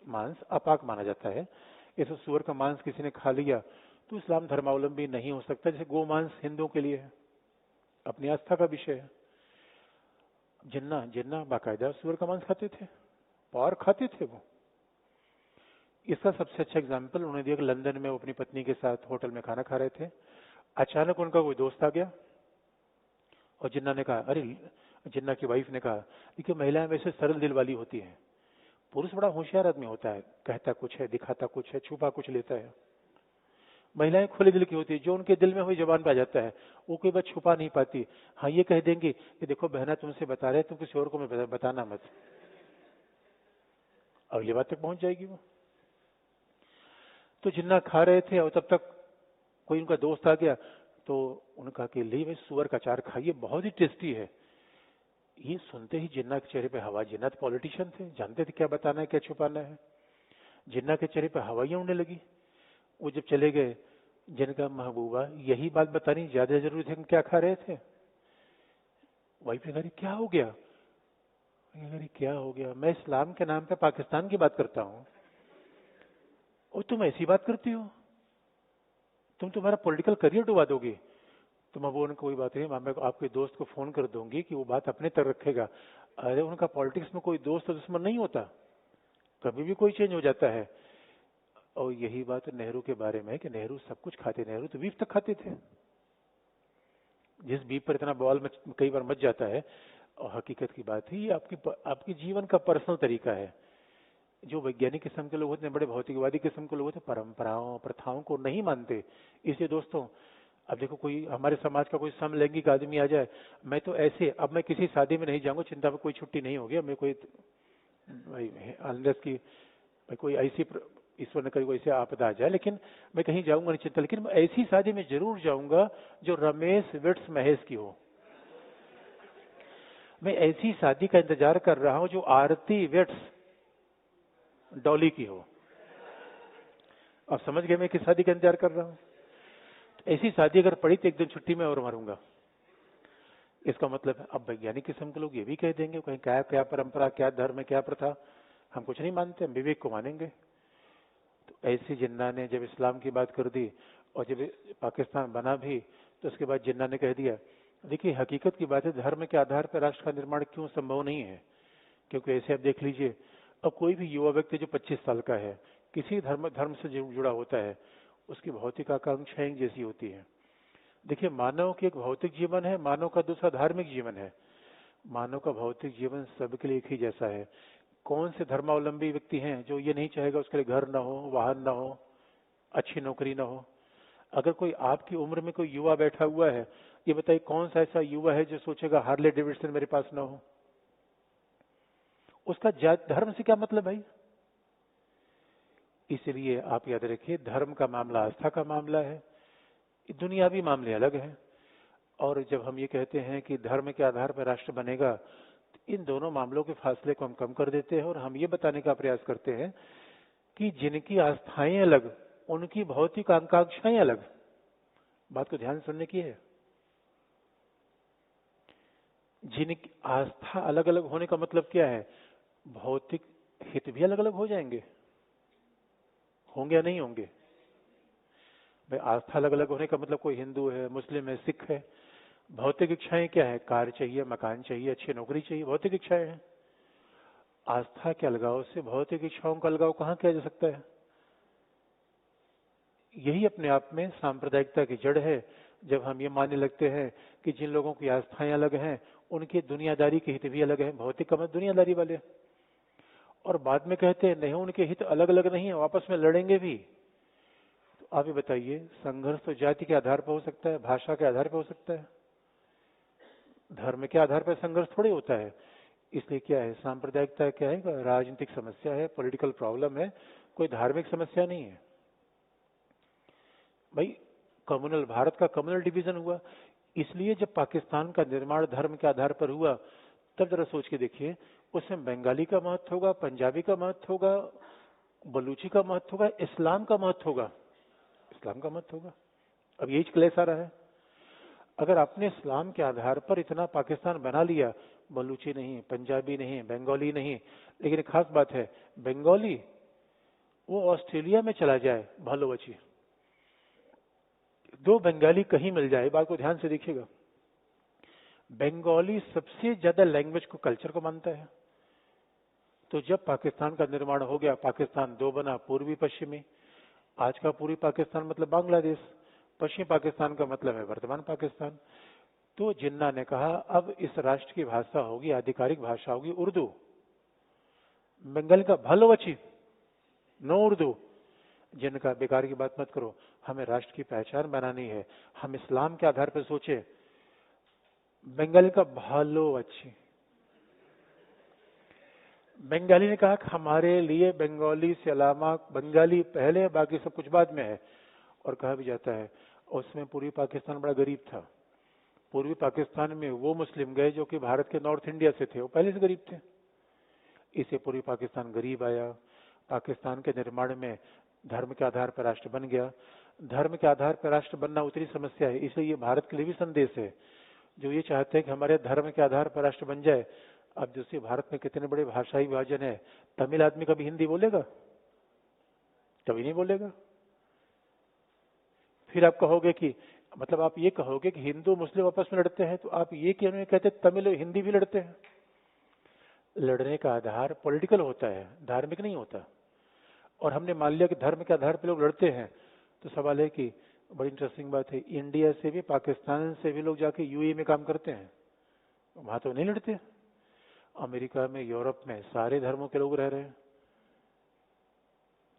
मांस अपाक माना जाता है। इस सूअर का मांस किसी ने खा लिया तो इस्लाम धर्मावलंबी नहीं हो सकता, जैसे गो मांस हिंदुओं के लिए है, अपनी आस्था का विषय है। जिन्ना जिन्ना बाकायदा सूअर का मांस खाते थे, और खाते थे वो। इसका सबसे अच्छा एग्जाम्पल उन्होंने दिया कि लंदन में वो अपनी पत्नी के साथ होटल में खाना खा रहे थे, अचानक उनका कोई दोस्त आ गया और जिन्ना ने कहा, अरे जिन्ना की वाइफ ने कहा, देखिए महिलाएं वैसे सरल दिल वाली होती हैं, पुरुष बड़ा होशियार आदमी होता है, कहता कुछ है, दिखाता कुछ है, छुपा कुछ लेता है। महिलाएं खुले दिल की होती है, जो उनके दिल में हुई जबान पे आ जाता है वो कोई बात छुपा नहीं पाती। हाँ ये कह देंगी कि देखो बहना तुमसे बता रहे, तुम किसी और को मैं बताना मत, अगली बात तक पहुंच जाएगी वो। तो जिन्ना खा रहे थे और तब तक कोई उनका दोस्त आ गया, तो उन्होंने कहा कि ली भाई सूअर का अचार खाइए, बहुत ही टेस्टी है। ये सुनते ही जिन्ना के चेहरे पे हवा, जिन्ना तो पॉलिटिशियन थे, जानते थे क्या बताना है क्या छुपाना है। जिन्ना के चेहरे पे हवाइयां उड़ने लगी। वो जब चले गए, जिनका महबूबा यही बात बतानी ज्यादा जरूरी थी, हम क्या खा रहे थे। वाइफ ने कहा क्या हो गया, क्या हो गया, मैं इस्लाम के नाम पे पाकिस्तान की बात करता हूं और तुम ऐसी बात करती हो, तुम तुम्हारा पॉलिटिकल करियर डुबा दोगी। तो मैं वो उनको कोई बात नहीं, मैं आपके दोस्त को फोन कर दूंगी कि वो बात अपने तक रखेगा। अरे उनका पॉलिटिक्स में कोई दोस्त दुश्मन नहीं होता, कभी भी कोई चेंज हो जाता है। और यही बात नेहरू के बारे में है कि नेहरू सब कुछ खाते, नेहरू तो बीफ तक खाते थे। जिस बीफ पर इतना बॉल कई बार मच जाता है, और हकीकत की बात है, ये आपकी जीवन का पर्सनल तरीका है। जो वैज्ञानिक किस्म के लोग होते हैं, बड़े भौतिकवादी किस्म के लोग होते हैं, परंपराओं प्रथाओं को नहीं मानते। इसलिए दोस्तों, अब देखो कोई हमारे समाज का कोई समलैंगिक आदमी आ जाए, मैं तो ऐसे, अब मैं किसी शादी में नहीं जाऊंगा, चिंता में कोई छुट्टी नहीं होगी, मैं कोई अनलेस की भाई कोई ऐसी ईश्वर ने कभी कोई ऐसी आपदा आ जाए, लेकिन मैं कहीं जाऊंगा नहीं चिंता, लेकिन मैं ऐसी शादी में जरूर जाऊंगा जो रमेश विट्स महेश की हो। मैं ऐसी शादी का इंतजार कर रहा हूं जो आरती विट्स डॉली की हो। आप समझ गए मैं किस शादी का इंतजार कर रहा हूं। तो ऐसी शादी अगर पड़ी तो एक दिन छुट्टी में और मरूंगा। इसका मतलब है, अब वैज्ञानिक किस्म के लोग ये भी कह देंगे कहीं क्या क्या परंपरा, क्या धर्म है, क्या प्रथा, हम कुछ नहीं मानते, हम विवेक को मानेंगे। तो ऐसे जिन्ना ने जब इस्लाम की बात कर दी और जब पाकिस्तान बना भी, तो उसके बाद जिन्ना ने कह दिया, देखिए हकीकत की बात है, धर्म के आधार पर राष्ट्र का निर्माण क्यों संभव नहीं है। क्योंकि ऐसे आप देख लीजिए, अब कोई भी युवा व्यक्ति जो 25 साल का है, किसी धर्म से जुड़ा होता है, उसकी भौतिक आकांक्षाएं जैसी होती है। देखिए मानव की एक भौतिक जीवन है, मानव का दूसरा धार्मिक जीवन है। मानव का भौतिक जीवन सबके लिए एक ही जैसा है। कौन से धर्मावलंबी व्यक्ति हैं जो ये नहीं चाहेगा उसके लिए घर ना हो, वाहन ना हो, अच्छी नौकरी ना हो। अगर कोई आपकी उम्र में कोई युवा बैठा हुआ है, ये बताइए कौन सा ऐसा युवा है जो सोचेगा हार्ले डेविडसन मेरे पास ना हो। उसका धर्म से क्या मतलब भाई। इसलिए आप याद रखिए, धर्म का मामला आस्था का मामला है, दुनियावी मामले अलग हैं। और जब हम ये कहते हैं कि धर्म के आधार पर राष्ट्र बनेगा, तो इन दोनों मामलों के फासले को हम कम कर देते हैं और हम ये बताने का प्रयास करते हैं कि जिनकी आस्थाएं अलग, उनकी भौतिक आकांक्षाएं अलग। बात को ध्यान सुनने की है। जिनकी आस्था अलग अलग होने का मतलब क्या है, भौतिक हित भी अलग अलग हो जाएंगे, होंगे या नहीं होंगे। भाई आस्था अलग अलग होने का मतलब कोई हिंदू है, मुस्लिम है, सिख है, भौतिक इच्छाएं क्या है, कार चाहिए, मकान चाहिए, अच्छी नौकरी चाहिए, भौतिक इच्छाएं हैं। आस्था के अलगाव से भौतिक इच्छाओं का अलगाव कहां किया जा सकता है। यही अपने आप में सांप्रदायिकता की जड़ है। जब हम ये मानने लगते हैं कि जिन लोगों की आस्थाएं अलग हैं उनकी दुनियादारी के हित भी अलग हैं, भौतिक का मत दुनियादारी वाले, और बाद में कहते हैं नहीं उनके हित अलग अलग नहीं है, आपस में लड़ेंगे भी। तो आप ये बताइए, संघर्ष तो जाति के आधार पर हो सकता है, भाषा के आधार पर हो सकता है, धर्म के आधार पर संघर्ष थोड़ी होता है। इसलिए क्या है, सांप्रदायिकता क्या है, राजनीतिक समस्या है, पॉलिटिकल प्रॉब्लम है, कोई धार्मिक समस्या नहीं है भाई। कम्युनल, भारत का कम्युनल डिवीजन हुआ, इसलिए जब पाकिस्तान का निर्माण धर्म के आधार पर हुआ, तब जरा सोच के देखिए, उसमें बंगाली का महत्व होगा, पंजाबी का महत्व होगा, बलूची का महत्व होगा, इस्लाम का महत्व होगा, इस्लाम का महत्व होगा। अब यही क्लेश आ रहा है। अगर आपने इस्लाम के आधार पर इतना पाकिस्तान बना लिया, बलूची नहीं, पंजाबी नहीं, बंगाली नहीं, लेकिन एक खास बात है, बंगाली वो ऑस्ट्रेलिया में चला जाए, भालो बची, दो बंगाली कहीं मिल जाए, बात को ध्यान से देखिएगा, बंगाली सबसे ज्यादा लैंग्वेज को, कल्चर को मानता है। तो जब पाकिस्तान का निर्माण हो गया, पाकिस्तान दो बना, पूर्वी पश्चिमी। आज का पूर्वी पाकिस्तान मतलब बांग्लादेश, पश्चिमी पाकिस्तान का मतलब है वर्तमान पाकिस्तान। तो जिन्ना ने कहा अब इस राष्ट्र की भाषा होगी, आधिकारिक भाषा होगी उर्दू। बंगाली का भालो बची, नो उर्दू। जिनका बेकार की बात मत करो, हमें राष्ट्र की पहचान बनानी है, हम इस्लाम के आधार पर सोचे। बंगाली का भालो अच्छी, बंगाली ने कहा कि हमारे लिए बंगाली से अलावा बंगाली पहले, बाकी सब कुछ बाद में है। और कहा भी जाता है उसमें पूर्वी पाकिस्तान बड़ा गरीब था, पूर्वी पाकिस्तान में वो मुस्लिम गए जो कि भारत के नॉर्थ इंडिया से थे, वो पहले से गरीब थे, इसे पूर्वी पाकिस्तान गरीब आया। पाकिस्तान के निर्माण में धर्म के आधार पर राष्ट्र बन गया। धर्म के आधार पर राष्ट्र बनना उतनी समस्या है, इसलिए ये भारत के लिए भी संदेश है, जो ये चाहते हैं कि हमारे धर्म के आधार पर राष्ट्र बन जाए। अब जैसे भारत में कितने बड़े भाषाई विभाजन है, तमिल आदमी कभी हिंदी बोलेगा? कभी नहीं बोलेगा। फिर आप कहोगे कि मतलब आप ये कहोगे कि हिंदू मुस्लिम आपस में लड़ते हैं, तो आप ये क्यों नहीं कहते तमिल और हिंदी भी लड़ते हैं? लड़ने का आधार पॉलिटिकल होता है, धार्मिक नहीं होता। और हमने मान लिया कि धर्म के आधार पर लोग लड़ते हैं, तो सवाल है कि बड़ी इंटरेस्टिंग बात है, इंडिया से भी पाकिस्तान से भी लोग जाके यूएई में काम करते हैं, वहां तो नहीं लड़ते। अमेरिका में, यूरोप में सारे धर्मों के लोग रह रहे हैं।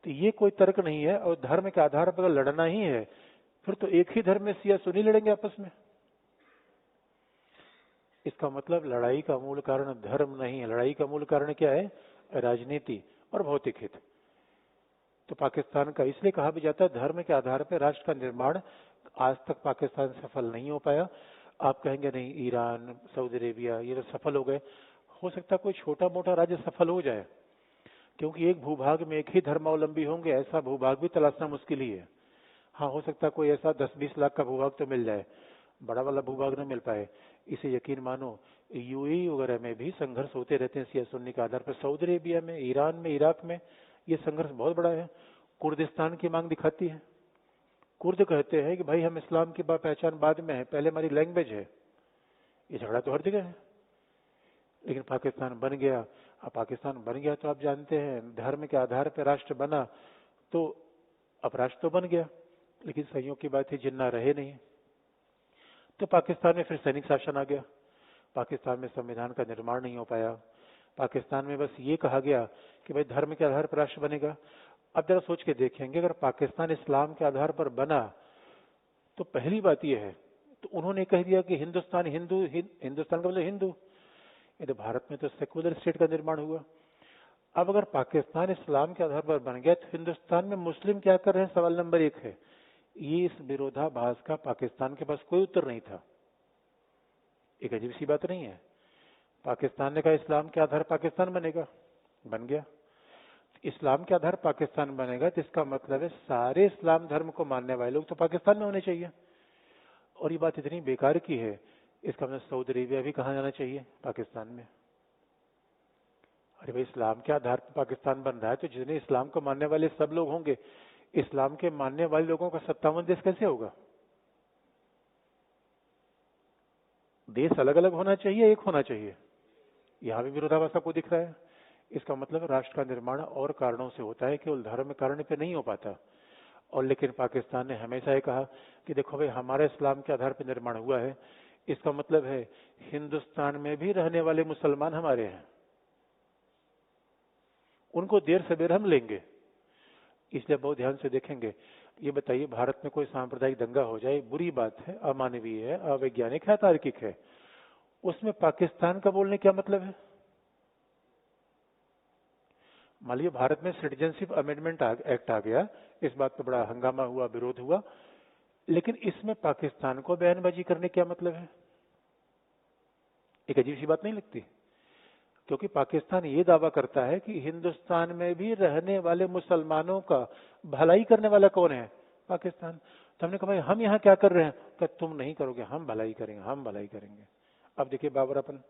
तो ये कोई तर्क नहीं है। और धर्म के आधार पर लड़ना ही है, फिर तो एक ही धर्म में सिया सुनी लड़ेंगे आपस में। इसका मतलब लड़ाई का मूल कारण धर्म नहीं है, लड़ाई का मूल कारण क्या है? राजनीति और भौतिक हित। तो पाकिस्तान का इसलिए कहा भी जाता है धर्म के आधार पर राष्ट्र का निर्माण आज तक पाकिस्तान सफल नहीं हो पाया। आप कहेंगे नहीं, ईरान, सऊदी अरेबिया ये तो सफल हो गए। हो सकता है कोई छोटा मोटा राज्य सफल हो जाए, क्योंकि एक भूभाग में एक ही धर्मावलंबी होंगे, ऐसा भूभाग भी तलाशना मुश्किल ही है। हाँ, हो सकता है कोई ऐसा 10-20 लाख का भूभाग तो मिल जाए, बड़ा वाला भूभाग न मिल पाए। इसे यकीन मानो, यूएई वगैरह में भी संघर्ष होते रहते हैं शिया सुन्नी के आधार पर। सऊदी अरेबिया में, ईरान में, इराक में ये संघर्ष बहुत बड़ा है। कुर्दिस्तान की मांग दिखाती है। कुर्द कहते हैं कि भाई हम इस्लाम की पहचान बाद में है, पहले हमारी लैंग्वेज है। ये झगड़ा तो हर जगह है। लेकिन पाकिस्तान बन गया। अब पाकिस्तान बन गया तो आप जानते हैं धर्म के आधार पर राष्ट्र बना, तो अब राष्ट्र तो बन गया, लेकिन संयोग की बात है जिन्ना रहे नहीं। तो पाकिस्तान में फिर सैनिक शासन आ गया। पाकिस्तान में संविधान का निर्माण नहीं हो पाया। पाकिस्तान में बस ये कहा गया कि भाई धर्म के आधार पर राष्ट्र बनेगा। अब जरा सोच के देखेंगे, अगर पाकिस्तान इस्लाम के आधार पर बना तो पहली बात यह है, तो उन्होंने कह दिया कि हिंदुस्तान हिंदुस्तान का मतलब हिंदू। ये तो भारत में तो सेकुलर स्टेट का निर्माण हुआ। अब अगर पाकिस्तान इस्लाम के आधार पर बन गया तो हिंदुस्तान में मुस्लिम क्या कर रहे हैं, सवाल नंबर 1 है। ये इस विरोधाभास का पाकिस्तान के पास कोई उत्तर नहीं था। एक अजीब सी बात नहीं है? पाकिस्तान ने कहा इस्लाम के आधार पाकिस्तान बनेगा, बन गया। इस्लाम के आधार पाकिस्तान बनेगा तो इसका मतलब है सारे इस्लाम धर्म को मानने वाले लोग तो पाकिस्तान में होने चाहिए। और ये बात इतनी बेकार की है, इसका मतलब सऊदी अरेबिया भी कहाँ जाना चाहिए? पाकिस्तान में। अरे भाई, इस्लाम के आधार पर पाकिस्तान बन रहा है तो जितने इस्लाम को मानने वाले सब लोग होंगे, इस्लाम के मानने वाले लोगों का 57 देश कैसे होगा? देश अलग अलग होना चाहिए, एक होना चाहिए। यहां भी विरोधाभास आपको दिख रहा है। इसका मतलब राष्ट्र का निर्माण और कारणों से होता है, केवल धर्म कारण पे नहीं हो पाता। और लेकिन पाकिस्तान ने हमेशा ये कहा कि देखो भाई हमारे इस्लाम के आधार पर निर्माण हुआ है, इसका मतलब है हिंदुस्तान में भी रहने वाले मुसलमान हमारे हैं, उनको देर सवेर हम लेंगे। इसलिए बहुत ध्यान से देखेंगे। ये बताइए, भारत में कोई सांप्रदायिक दंगा हो जाए, बुरी बात है, अमानवीय है, अवैज्ञानिक है, तार्किक है, उसमें पाकिस्तान का बोलने क्या मतलब है? मान लीजिए भारत में सिटीजनशिप अमेंडमेंट एक्ट आ गया, इस बात पर बड़ा हंगामा हुआ, विरोध हुआ, लेकिन इसमें पाकिस्तान को बयानबाजी करने क्या मतलब है? एक अजीब सी बात नहीं लगती? क्योंकि पाकिस्तान ये दावा करता है कि हिंदुस्तान में भी रहने वाले मुसलमानों का भलाई करने वाला कौन है? पाकिस्तान। तो हमने कहा भाई हम यहाँ क्या कर रहे हैं? क्या तुम नहीं करोगे, हम भलाई करेंगे, हम भलाई करेंगे। अब देखिए बाबरापन,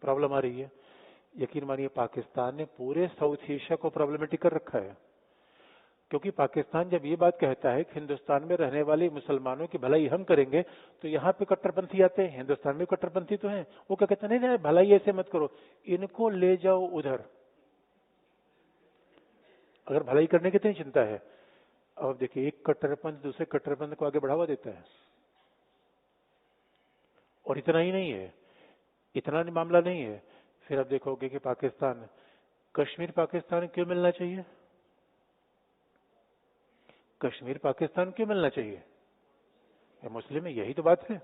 प्रॉब्लम आ रही है। यकीन मानिए पाकिस्तान ने पूरे साउथ एशिया को प्रॉब्लमेटिक कर रखा है, क्योंकि पाकिस्तान जब ये बात कहता है कि हिंदुस्तान में रहने वाले मुसलमानों की भलाई हम करेंगे, तो यहाँ पे कट्टरपंथी आते हैं, हिंदुस्तान में कट्टरपंथी तो हैं, वो क्या कहते हैं, नहीं नहीं भलाई ऐसे मत करो, इनको ले जाओ उधर। अगर भलाई करने की इतनी चिंता है, अब देखिए एक कट्टरपंथ दूसरे कट्टरपंथ को आगे बढ़ावा देता है। और इतना ही नहीं है, इतना मामला नहीं है, फिर अब देखोगे कि पाकिस्तान, कश्मीर पाकिस्तान क्यों मिलना चाहिए? कश्मीर पाकिस्तान क्यों मिलना चाहिए? मुस्लिम है, यही तो बात है।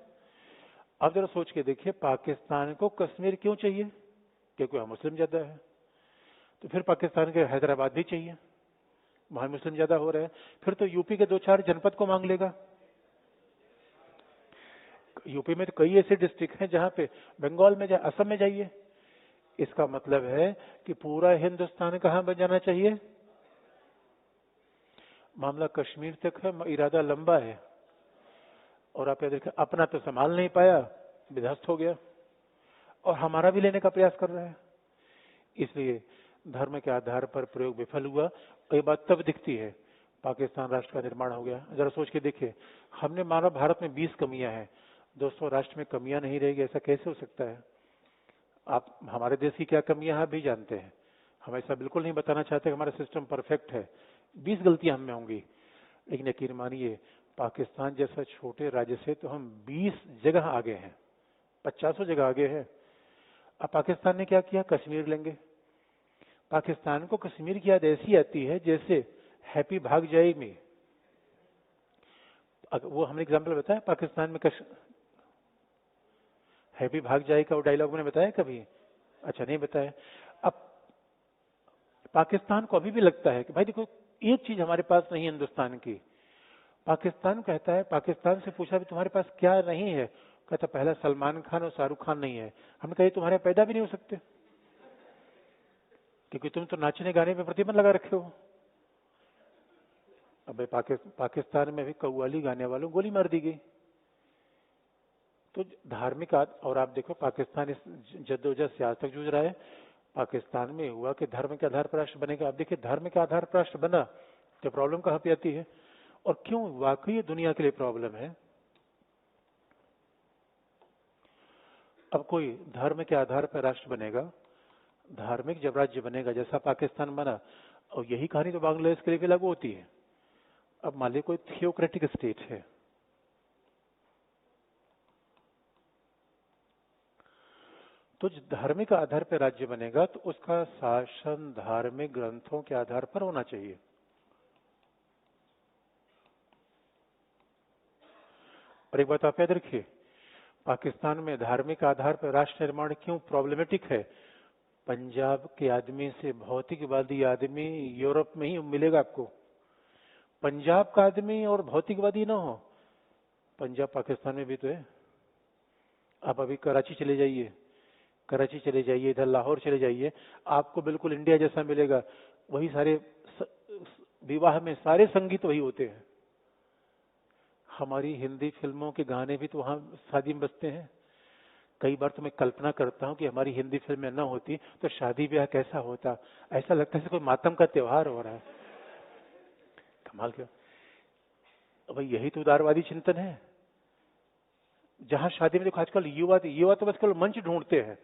अब जरा सोच के देखिए, पाकिस्तान को कश्मीर क्यों चाहिए? क्योंकि वहां मुस्लिम ज्यादा है। तो फिर पाकिस्तान के हैदराबाद भी चाहिए, वहां मुस्लिम ज्यादा हो रहे हैं। फिर तो यूपी के 2-4 जनपद को मांग लेगा। यूपी में तो कई ऐसे डिस्ट्रिक्ट हैं जहां पे, बंगाल में, असम में जाइए। इसका मतलब है कि पूरा हिंदुस्तान कहां बन जाना चाहिए? मामला कश्मीर तक है, इरादा लंबा है। और आप देखिए, अपना तो संभाल नहीं पाया, विध्वस्त हो गया, और हमारा भी लेने का प्रयास कर रहा है। इसलिए धर्म के आधार पर प्रयोग विफल हुआ। और ये बात तब दिखती है, पाकिस्तान राष्ट्र का निर्माण हो गया। जरा सोच के देखिए, हमने माना भारत में 20 कमियां हैं, 200 राष्ट्र में कमियां नहीं रहेगी, ऐसा कैसे हो सकता है? आप हमारे देश की क्या कमियां हैं भी जानते हैं। हम ऐसा बिल्कुल नहीं बताना चाहते कि हमारा सिस्टम परफेक्ट है, 20 गलतियां हम में होंगी। लेकिन यकीन मानिए, पाकिस्तान जैसा छोटे राज्य से तो हम 20 जगह आगे हैं, 50 जगह आगे हैं। अब पाकिस्तान ने क्या किया? कश्मीर लेंगे। पाकिस्तान को कश्मीर की याद ऐसी आती है जैसे हैप्पी भाग जाए में, वो हमने एग्जाम्पल बताया पाकिस्तान में हैप्पी भाग जाए का वो डायलॉग मैंने बताया कभी? अच्छा नहीं बताया। अब पाकिस्तान को अभी भी लगता है कि भाई देखो, एक चीज हमारे पास नहीं है हिंदुस्तान की। पाकिस्तान कहता है, पाकिस्तान से पूछा भी तुम्हारे पास क्या नहीं है? कहता पहला सलमान खान और शाहरुख खान नहीं है। हमने कहा तुम्हारे पैदा भी नहीं हो सकते, क्योंकि तुम तो नाचने गाने पे प्रतिबंध लगा रखे हो। अब पाकिस्तान में भी कव्वाली गाने वालों गोली मार दी गई। तो धार्मिक, और आप देखो पाकिस्तान इस जद्दोजहद से आज तक जूझ रहा है। पाकिस्तान में हुआ कि धर्म के आधार पर राष्ट्र बनेगा। अब देखिए, धर्म के आधार पर राष्ट्र बना तो प्रॉब्लम कहां पे आती है, और क्यों वाकई ये दुनिया के लिए प्रॉब्लम है। अब कोई धर्म के आधार पर राष्ट्र बनेगा, धार्मिक जब राज्य बनेगा जैसा पाकिस्तान बना, और यही कहानी तो बांग्लादेश के लिए भी लागू होती है। अब मान लीजिए कोई थियोक्रेटिक स्टेट है, तो धार्मिक आधार पर राज्य बनेगा तो उसका शासन धार्मिक ग्रंथों के आधार पर होना चाहिए। और एक बात आप याद रखिए, पाकिस्तान में धार्मिक आधार पर राष्ट्र निर्माण क्यों प्रॉब्लमेटिक है? पंजाब के आदमी से भौतिकवादी आदमी यूरोप में ही मिलेगा आपको। पंजाब का आदमी और भौतिकवादी ना हो, पंजाब पाकिस्तान में भी तो है। आप अभी कराची चले जाइए, कराची चले जाइए, इधर लाहौर चले जाइए, आपको बिल्कुल इंडिया जैसा मिलेगा। वही सारे विवाह में सारे संगीत वही होते हैं। हमारी हिंदी फिल्मों के गाने भी तो वहां शादी में बजते हैं। कई बार तो मैं कल्पना करता हूं कि हमारी हिंदी फिल्में न होती तो शादी ब्याह कैसा होता। ऐसा लगता है कोई मातम का त्योहार हो रहा है। कमाल क्यों? भाई यही तो उदारवादी चिंतन है। जहां शादी में देखो आजकल युवा तो बस केवल मंच ढूंढते हैं,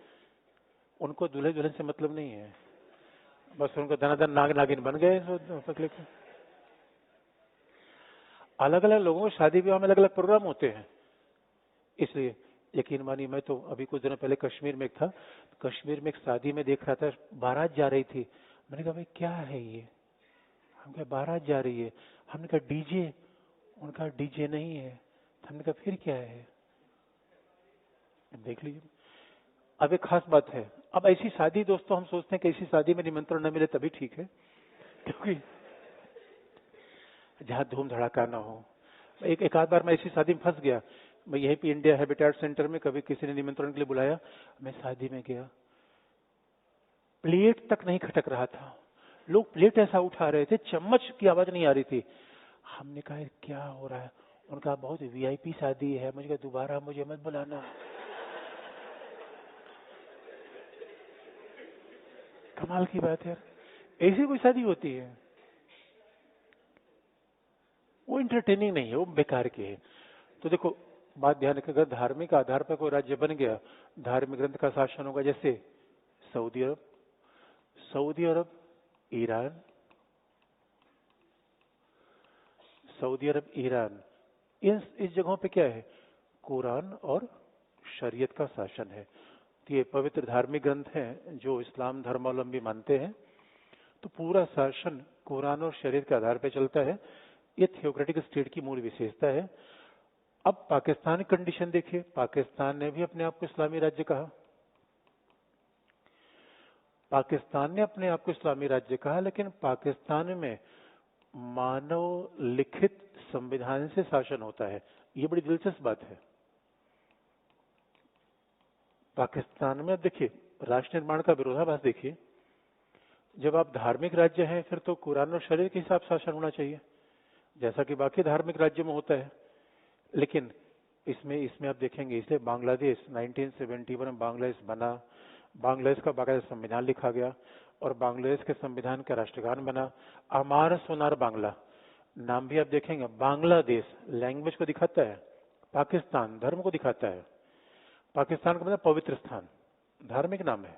उनको दूल्हे दुल्हन से मतलब नहीं है, बस उनको धनाधन नाग नागिन बन गए। अलग अलग लोगों को शादी विवाह में अलग अलग प्रोग्राम होते हैं। इसलिए यकीन मानिए, मैं तो अभी कुछ दिनों पहले कश्मीर में था, कश्मीर में एक शादी में देख रहा था, बारात जा रही थी। मैंने कहा भाई क्या है ये? हम कहा बारात जा रही है। हमने कहा डीजे, उनका डीजे नहीं है। हमने कहा फिर क्या है? देख लीजिए। अब एक खास बात है, अब ऐसी शादी दोस्तों हम सोचते हैं कि ऐसी शादी में निमंत्रण न मिले तभी ठीक है, क्योंकि जहां धूम धड़ाका ना हो। एक आध बार मैं ऐसी शादी में फंस गया। मैं यहीं पे इंडिया हैबिटेट सेंटर में कभी किसी ने निमंत्रण के लिए बुलाया, मैं शादी में गया, प्लेट तक नहीं खटक रहा था, लोग प्लेट ऐसा उठा रहे थे, चम्मच की आवाज नहीं आ रही थी। हमने कहा क्या हो रहा है? उनका बहुत वीआईपी शादी है। मुझे कहा दोबारा मुझे मत बुलाना। कमाल की बात है, ऐसी कोई शादी होती है? वो इंटरटेनिंग नहीं है, वो बेकार की है। तो देखो बात ध्यान रखिए, अगर धार्मिक आधार पर कोई राज्य बन गया, धार्मिक ग्रंथ का शासन होगा, जैसे सऊदी अरब, सऊदी अरब, ईरान, सऊदी अरब, ईरान, इस जगहों पे क्या है? कुरान और शरीयत का शासन है। तो ये पवित्र धार्मिक ग्रंथ हैं जो इस्लाम धर्मावलंबी मानते हैं। तो पूरा शासन कुरान और शरीयत के आधार पर चलता है। ये थियोक्रेटिक स्टेट की मूल विशेषता है। अब पाकिस्तान की कंडीशन देखिए, पाकिस्तान ने भी अपने आप को इस्लामी राज्य कहा, पाकिस्तान ने अपने आप को इस्लामी राज्य कहा, लेकिन पाकिस्तान में मानव लिखित संविधान से शासन होता है। ये बड़ी दिलचस्प बात है। पाकिस्तान में देखिए राष्ट्र निर्माण का विरोधाभास देखिए, जब आप धार्मिक राज्य हैं फिर तो कुरान और शरीयत के हिसाब शासन होना चाहिए, जैसा कि बाकी धार्मिक राज्यों में होता है। लेकिन इसमें आप देखेंगे, इसलिए बांग्लादेश 1971 में बांग्लादेश बना, बांग्लादेश का बाकायदा संविधान लिखा गया और बांग्लादेश के संविधान का राष्ट्रगान बना अमार सोनार बांग्ला। नाम भी आप देखेंगे, बांग्लादेश लैंग्वेज को दिखाता है, पाकिस्तान धर्म को दिखाता है। पाकिस्तान का मतलब पवित्र स्थान, धार्मिक नाम है।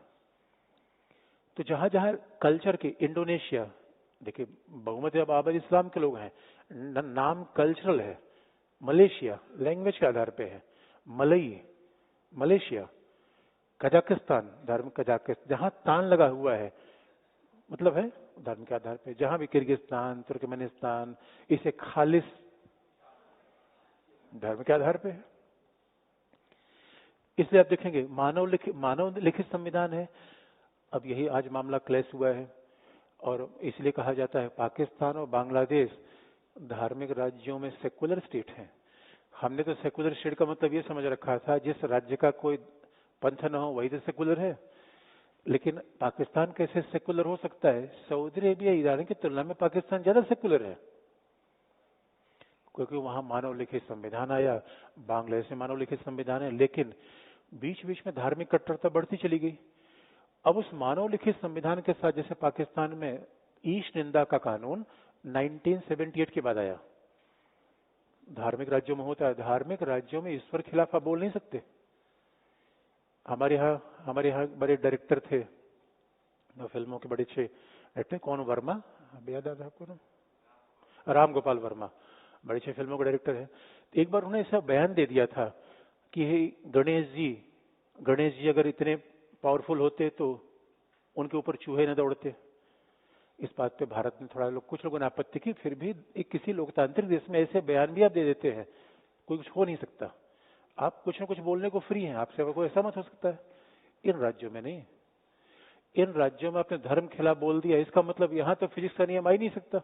तो जहां जहां कल्चर के, इंडोनेशिया देखिए बहुमत अब आबादी इस्लाम के लोग हैं, नाम कल्चरल है। मलेशिया लैंग्वेज के आधार पे है, मलई मलेशिया। कजाकिस्तान धर्म कजाकिस्तान, जहां तान लगा हुआ है मतलब है धर्म के आधार पे। जहां भी किर्गिस्तान, तुर्कमेनिस्तान, इसे खालिस धर्म के आधार पे है। इसलिए आप देखेंगे मानव लिखित संविधान है। अब यही आज मामला क्लैश हुआ है और इसलिए कहा जाता है पाकिस्तान और बांग्लादेश धार्मिक राज्यों में सेकुलर स्टेट हैं। हमने तो सेकुलर स्टेट का मतलब ये समझ रखा था जिस राज्य का कोई पंथ न हो वही तो सेकुलर है। लेकिन पाकिस्तान कैसे सेकुलर हो सकता है? सऊदी अरेबिया, ईरान की तुलना में पाकिस्तान ज्यादा सेकुलर है, क्योंकि वहां मानव लिखित संविधान आया। बांग्लादेश में मानव लिखित संविधान है, लेकिन बीच बीच में धार्मिक कट्टरता बढ़ती चली गई। अब उस मानव लिखित संविधान के साथ, जैसे पाकिस्तान में ईश निंदा का कानून 1978 के बाद आया, धार्मिक राज्यों में होता है। धार्मिक राज्यों में ईश्वर खिलाफ आप बोल नहीं सकते। हमारे यहाँ बड़े डायरेक्टर थे, फिल्मों के बड़े अच्छे डायरेक्टर, कौन, वर्मा, याद आता है आपको ना? राम गोपाल वर्मा, बड़े अच्छे फिल्मों के डायरेक्टर है। तो एक बार उन्होंने ऐसा बयान दे दिया था कि हे गणेश जी अगर इतने पावरफुल होते तो उनके ऊपर चूहे न दौड़ते। इस बात पे भारत में थोड़ा कुछ लोगों ने आपत्ति की, फिर भी एक किसी लोकतांत्रिक देश में ऐसे बयान भी आप दे देते हैं, कोई कुछ हो नहीं सकता। आप कुछ न कुछ बोलने को फ्री हैं, आपसे कोई ऐसा मत हो सकता है। इन राज्यों में नहीं, इन राज्यों में आपने धर्म खिलाफ बोल दिया, इसका मतलब यहां तो फिजिक्स का नियम आ ही नहीं सकता।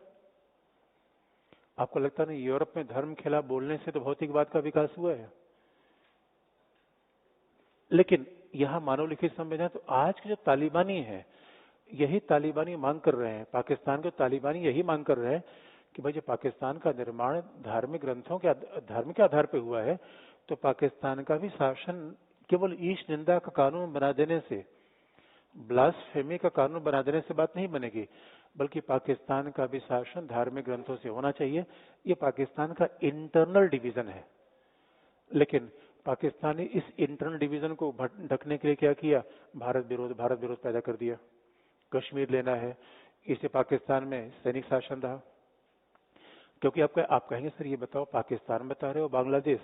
आपको लगता नहीं यूरोप में धर्म खिलाफ बोलने से तो भौतिकवाद का विकास हुआ है? लेकिन यहां मानव लिखित संविधान, तो आज के जो तालिबानी है यही तालिबानी मांग कर रहे हैं, पाकिस्तान के तालिबानी यही मांग कर रहे हैं कि भाई जो पाकिस्तान का निर्माण धार्मिक ग्रंथों के धर्म के आधार पर हुआ है, तो पाकिस्तान का भी शासन केवल ईश निंदा का कानून बना देने से, ब्लास्फेमी का कानून बना देने से बात नहीं बनेगी, बल्कि पाकिस्तान का भी शासन धार्मिक ग्रंथों से होना चाहिए। ये पाकिस्तान का इंटरनल डिवीजन है। लेकिन पाकिस्तान ने इस इंटरनल डिवीजन को ढकने के लिए क्या किया? भारत विरोध पैदा कर दिया। कश्मीर लेना है, इसे पाकिस्तान में सैनिक शासन रहा। क्योंकि आप कहेंगे सर ये बताओ पाकिस्तान बता रहे हो बांग्लादेश,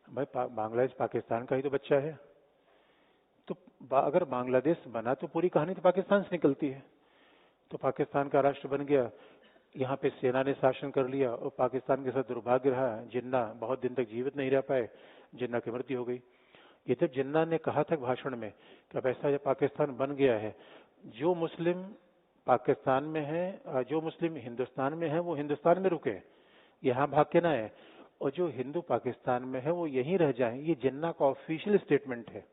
भाई बांग्लादेश पाकिस्तान का ही तो बच्चा है। तो अगर बांग्लादेश बना तो पूरी कहानी तो पाकिस्तान से निकलती है। तो पाकिस्तान का राष्ट्र बन गया, यहाँ पे सेना ने शासन कर लिया और पाकिस्तान के साथ दुर्भाग्य रहा, जिन्ना बहुत दिन तक जीवित नहीं रह पाए, जिन्ना की मृत्यु हो गई। ये जब जिन्ना ने कहा था भाषण में कि अब ऐसा जब पाकिस्तान बन गया है, जो मुस्लिम पाकिस्तान में है, जो मुस्लिम हिंदुस्तान में है वो हिंदुस्तान में रुके, यहाँ भाग के ना है, और जो हिंदू पाकिस्तान में है वो यहीं रह जाएं। ये जिन्ना का ऑफिशियल स्टेटमेंट है।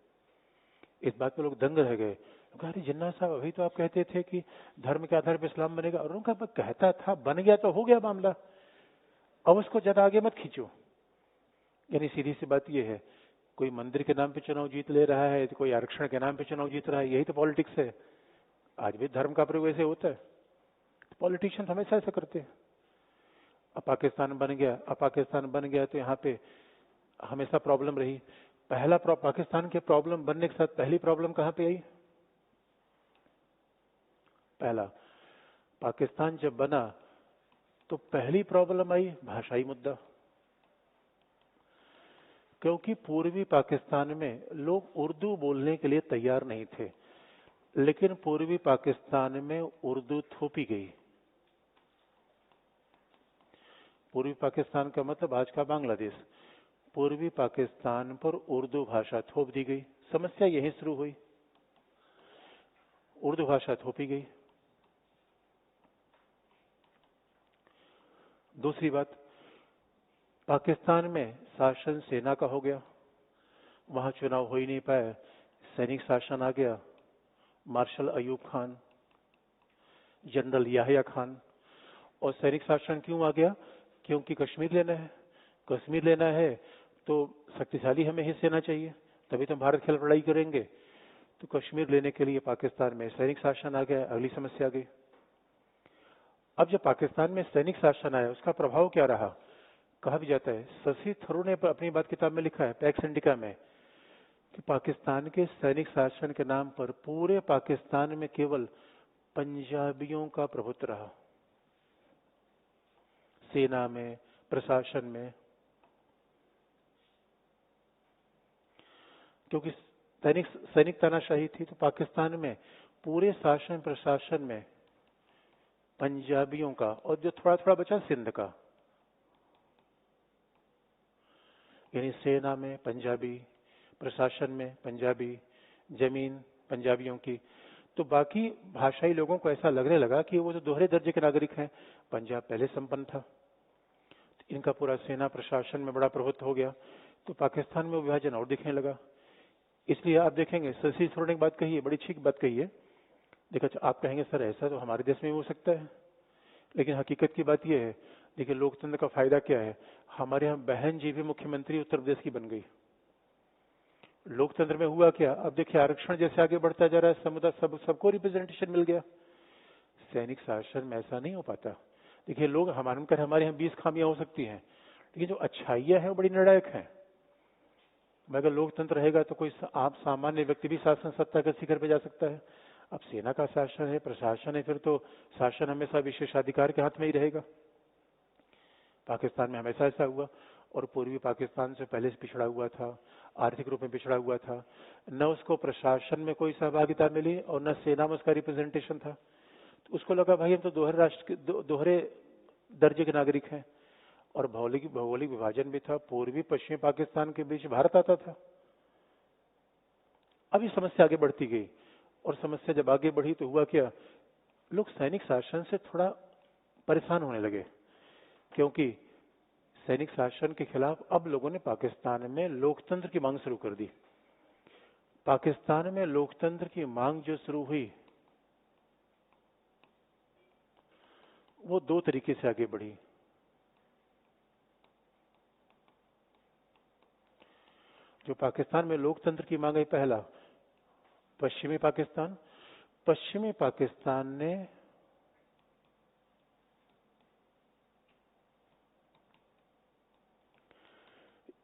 इस बात पे लोग दंग रह गए। अरे जिन्ना साहब अभी तो आप कहते थे कि धर्म के आधार पर इस्लाम बनेगा, और उनका कहता था बन गया तो हो गया मामला, अब उसको ज्यादा आगे मत खींचो। यानी सीधी सी बात यह है, कोई मंदिर के नाम पे चुनाव जीत ले रहा है तो कोई आरक्षण के नाम पे चुनाव जीत रहा है, यही तो पॉलिटिक्स है। आज भी धर्म का प्रयोग ऐसे होता है, पॉलिटिशियन हमेशा ऐसा करते हैं। अब पाकिस्तान बन गया तो यहाँ पे हमेशा प्रॉब्लम रही। पाकिस्तान के प्रॉब्लम बनने के साथ पहली प्रॉब्लम कहां पे आई? पहला पाकिस्तान जब बना तो पहली प्रॉब्लम आई भाषाई मुद्दा, क्योंकि पूर्वी पाकिस्तान में लोग उर्दू बोलने के लिए तैयार नहीं थे, लेकिन पूर्वी पाकिस्तान में उर्दू थोपी गई। पूर्वी पाकिस्तान का मतलब आज का बांग्लादेश, पूर्वी पाकिस्तान पर उर्दू भाषा थोप दी गई। समस्या यहीं शुरू हुई, उर्दू भाषा थोपी गई। दूसरी बात, पाकिस्तान में शासन सेना का हो गया, वहां चुनाव हो ही नहीं पाए, सैनिक शासन आ गया। Marshal Ayub Khan, general Yahya Khan. और सैनिक शासन क्यों आ गया? क्योंकि कश्मीर लेना है। कश्मीर लेना है तो शक्तिशाली हमें हिस्सा देना चाहिए, तभी तो भारत के खिलाफ लड़ाई करेंगे। तो कश्मीर लेने के लिए पाकिस्तान में सैनिक शासन आ गया। अगली समस्या आ गई। अब जब पाकिस्तान में सैनिक शासन आया, उसका प्रभाव क्या रहा? कहा भी जाता है, शशि थरूर ने अपनी बात किताब में लिखा है पैक्स इंडिका में, कि पाकिस्तान के सैनिक शासन के नाम पर पूरे पाकिस्तान में केवल पंजाबियों का प्रभुत्व रहा, सेना में, प्रशासन में। क्योंकि सैनिक तानाशाही थी, तो पाकिस्तान में पूरे शासन प्रशासन में पंजाबियों का, और जो थोड़ा थोड़ा बचा सिंध का, यानी सेना में पंजाबी, प्रशासन में पंजाबी, जमीन पंजाबियों की। तो बाकी भाषाई लोगों को ऐसा लगने लगा कि वो तो दोहरे दर्जे के नागरिक हैं। पंजाब पहले संपन्न था, इनका पूरा सेना प्रशासन में बड़ा प्रभुत्व हो गया, तो पाकिस्तान में विभाजन और दिखने लगा। इसलिए आप देखेंगे शशि थरूर ने एक बात कही है, बड़ी ठीक बात कही है। देखो, आप कहेंगे सर ऐसा तो हमारे देश में भी हो सकता है, लेकिन हकीकत की बात यह है, देखिए लोकतंत्र का फायदा क्या है। हमारे यहाँ बहन जी भी मुख्यमंत्री उत्तर प्रदेश की बन गई। लोकतंत्र में हुआ क्या? अब देखिए आरक्षण जैसे आगे बढ़ता जा रहा है, समुदाय सबको रिप्रेजेंटेशन मिल गया। सैनिक शासन में ऐसा नहीं हो पाता। देखिए लोग हमारे यहाँ 20 खामियां हो सकती हैं, लेकिन जो अच्छाइयां हैं वो बड़ी निर्णायक हैं। अगर लोकतंत्र रहेगा तो कोई आप सामान्य व्यक्ति भी शासन सत्ता के शिखर पे जा सकता है। अब सेना का शासन है, प्रशासन है, फिर तो शासन हमेशा विशेषाधिकार के हाथ में ही रहेगा। पाकिस्तान में हमेशा ऐसा हुआ, और पूर्वी पाकिस्तान से पहले से पिछड़ा हुआ था, आर्थिक रूप में पिछड़ा हुआ था। न उसको प्रशासन में कोई सहभागिता मिली और न सेना में उसका रिप्रेजेंटेशन था। तो उसको लगा भाई हम तो दोहरे दर्जे के नागरिक हैं। और भौगोलिक विभाजन भी था, पूर्वी पश्चिमी पाकिस्तान के बीच भारत आता था। अब ये समस्या आगे बढ़ती गई, और समस्या जब आगे बढ़ी तो हुआ क्या, लोग सैनिक शासन से थोड़ा परेशान होने लगे, क्योंकि सैनिक शासन के खिलाफ अब लोगों ने पाकिस्तान में लोकतंत्र की मांग शुरू कर दी। पाकिस्तान में लोकतंत्र की मांग जो शुरू हुई वो दो तरीके से आगे बढ़ी। जो पाकिस्तान में लोकतंत्र की मांग है, पहला पश्चिमी पाकिस्तान ने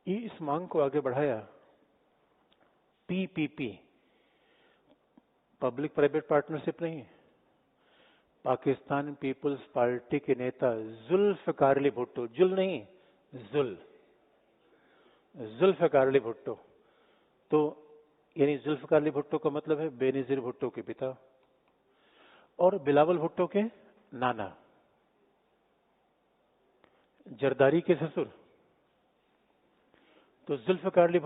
इस मांग को आगे बढ़ाया। पीपीपी, पब्लिक प्राइवेट पार्टनरशिप नहीं, पाकिस्तान पीपुल्स पार्टी के नेता जुल्फकार अली भुट्टो, जुल नहीं, जुल्फकार अली भुट्टो, तो यानी जुल्फकार अली भुट्टो का मतलब है बेनजीर भुट्टो के पिता और बिलावल भुट्टो के नाना, जरदारी के ससुर। तो जुल्फकार अली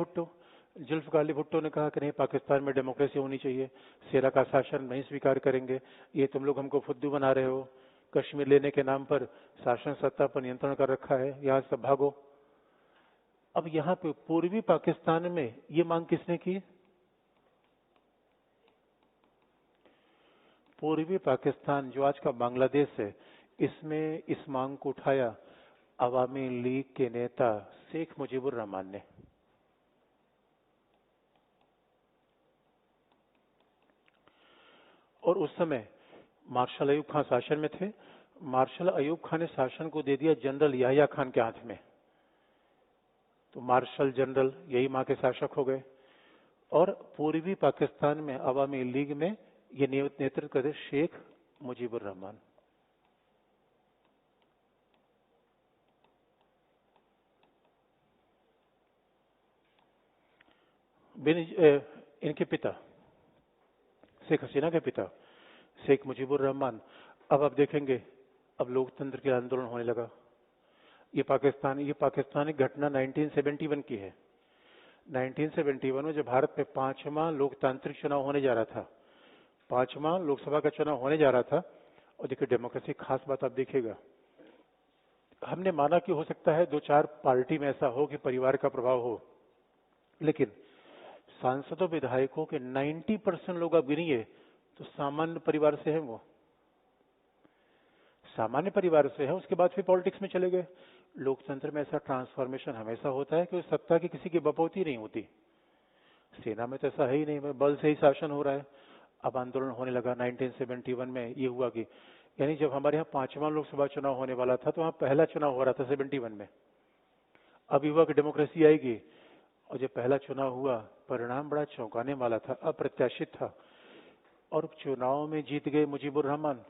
भुट्टो ने कहा कि नहीं, पाकिस्तान में डेमोक्रेसी होनी चाहिए, शेरा का शासन नहीं स्वीकार करेंगे, ये तुम लोग हमको फुद्दू बना रहे हो, कश्मीर लेने के नाम पर शासन सत्ता पर नियंत्रण कर रखा है, यहां सब भागो। अब यहां पे पूर्वी पाकिस्तान में ये मांग किसने की? पूर्वी पाकिस्तान जो आज का बांग्लादेश है, इसमें इस मांग को उठाया अवामी लीग के नेता शेख मुजीबुर रहमान ने। और उस समय मार्शल अयूब खान शासन में थे। मार्शल अयूब खान ने शासन को दे दिया जनरल याहिया खान के हाथ में, तो मार्शल जनरल यही मां के शासक हो गए। और पूर्वी पाकिस्तान में अवामी लीग में ये नेतृत्व करे शेख मुजीबुर रहमान। इनके पिता शेख हसीना के पिता शेख मुजीबुर रहमान। अब आप देखेंगे, अब लोकतंत्र के आंदोलन होने लगा। ये पाकिस्तान की घटना 1971 की है। 1971 में जब भारत में 5वां लोकतांत्रिक चुनाव होने जा रहा था, 5वां लोकसभा का चुनाव होने जा रहा था। और देखिए डेमोक्रेसी, खास बात आप देखिएगा, हमने माना कि हो सकता है 2-4 पार्टी में ऐसा हो कि परिवार का प्रभाव हो, लेकिन सांसदों विधायकों के 90% लोग आप गिनिए तो सामान्य परिवार से हैं। वो सामान्य परिवार से है, उसके बाद फिर पॉलिटिक्स में चले गए। लोकतंत्र में ऐसा ट्रांसफॉर्मेशन हमेशा होता है कि सत्ता की किसी की बपौती नहीं होती। सेना में तो ऐसा है ही नहीं, बल से ही शासन हो रहा है। अब आंदोलन होने लगा 1971 में। ये हुआ कि यानी जब हमारे यहाँ 5वां लोकसभा चुनाव होने वाला था, तो वहां पहला चुनाव हो रहा था 71 में। अब युवा की डेमोक्रेसी आएगी। और जब पहला चुनाव हुआ, परिणाम बड़ा चौंकाने वाला था, अप्रत्याशित था। और चुनाव में जीत गए मुजीबुर रहमान।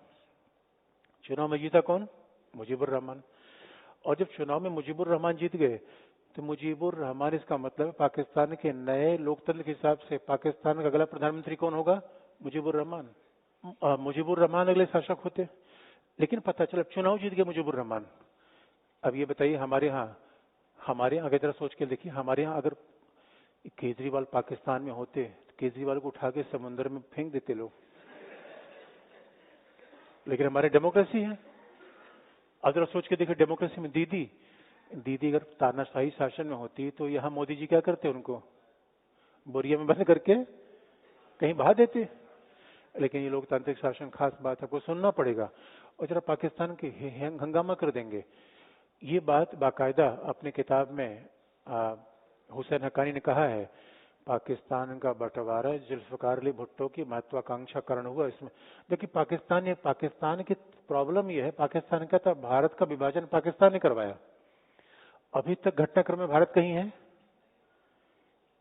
चुनाव में जीता कौन? मुजीबुर रहमान। और जब चुनाव में मुजीबुर रहमान जीत गए, तो मुजीबुर रहमान, इसका मतलब पाकिस्तान के नए लोकतंत्र के हिसाब से पाकिस्तान का अगला प्रधानमंत्री कौन होगा? मुजीबुर रहमान। मुजीबुर रहमान अगले शासक होते। लेकिन पता चला चुनाव जीत गए मुजीबुर रहमान। अब ये बताइए, हमारे यहाँ अगर जरा सोच के देखिए, हमारे यहाँ अगर केजरीवाल पाकिस्तान में होते तो केजरीवाल को उठा के समुद्र में फेंक देते लोग। लेकिन हमारे डेमोक्रेसी है। अब जरा सोच के देखिए, डेमोक्रेसी में दीदी अगर तानाशाही शासन में होती तो यहाँ मोदी जी क्या करते? उनको बोरिया में बंद करके कहीं बहा देते। लेकिन ये लोकतांत्रिक शासन, खास बात आपको सुनना पड़ेगा। और जरा पाकिस्तान के हंगामा कर देंगे। ये बात बाकायदा अपने किताब में हुसैन हक्कानी ने कहा है, पाकिस्तान का बंटवारा जुल्फकार अली भुट्टो की महत्वाकांक्षा कारण हुआ। इसमें देखिए, पाकिस्तान की प्रॉब्लम यह है, पाकिस्तान का था भारत का विभाजन पाकिस्तान ने करवाया। अभी तक घटनाक्रम में भारत कहीं है?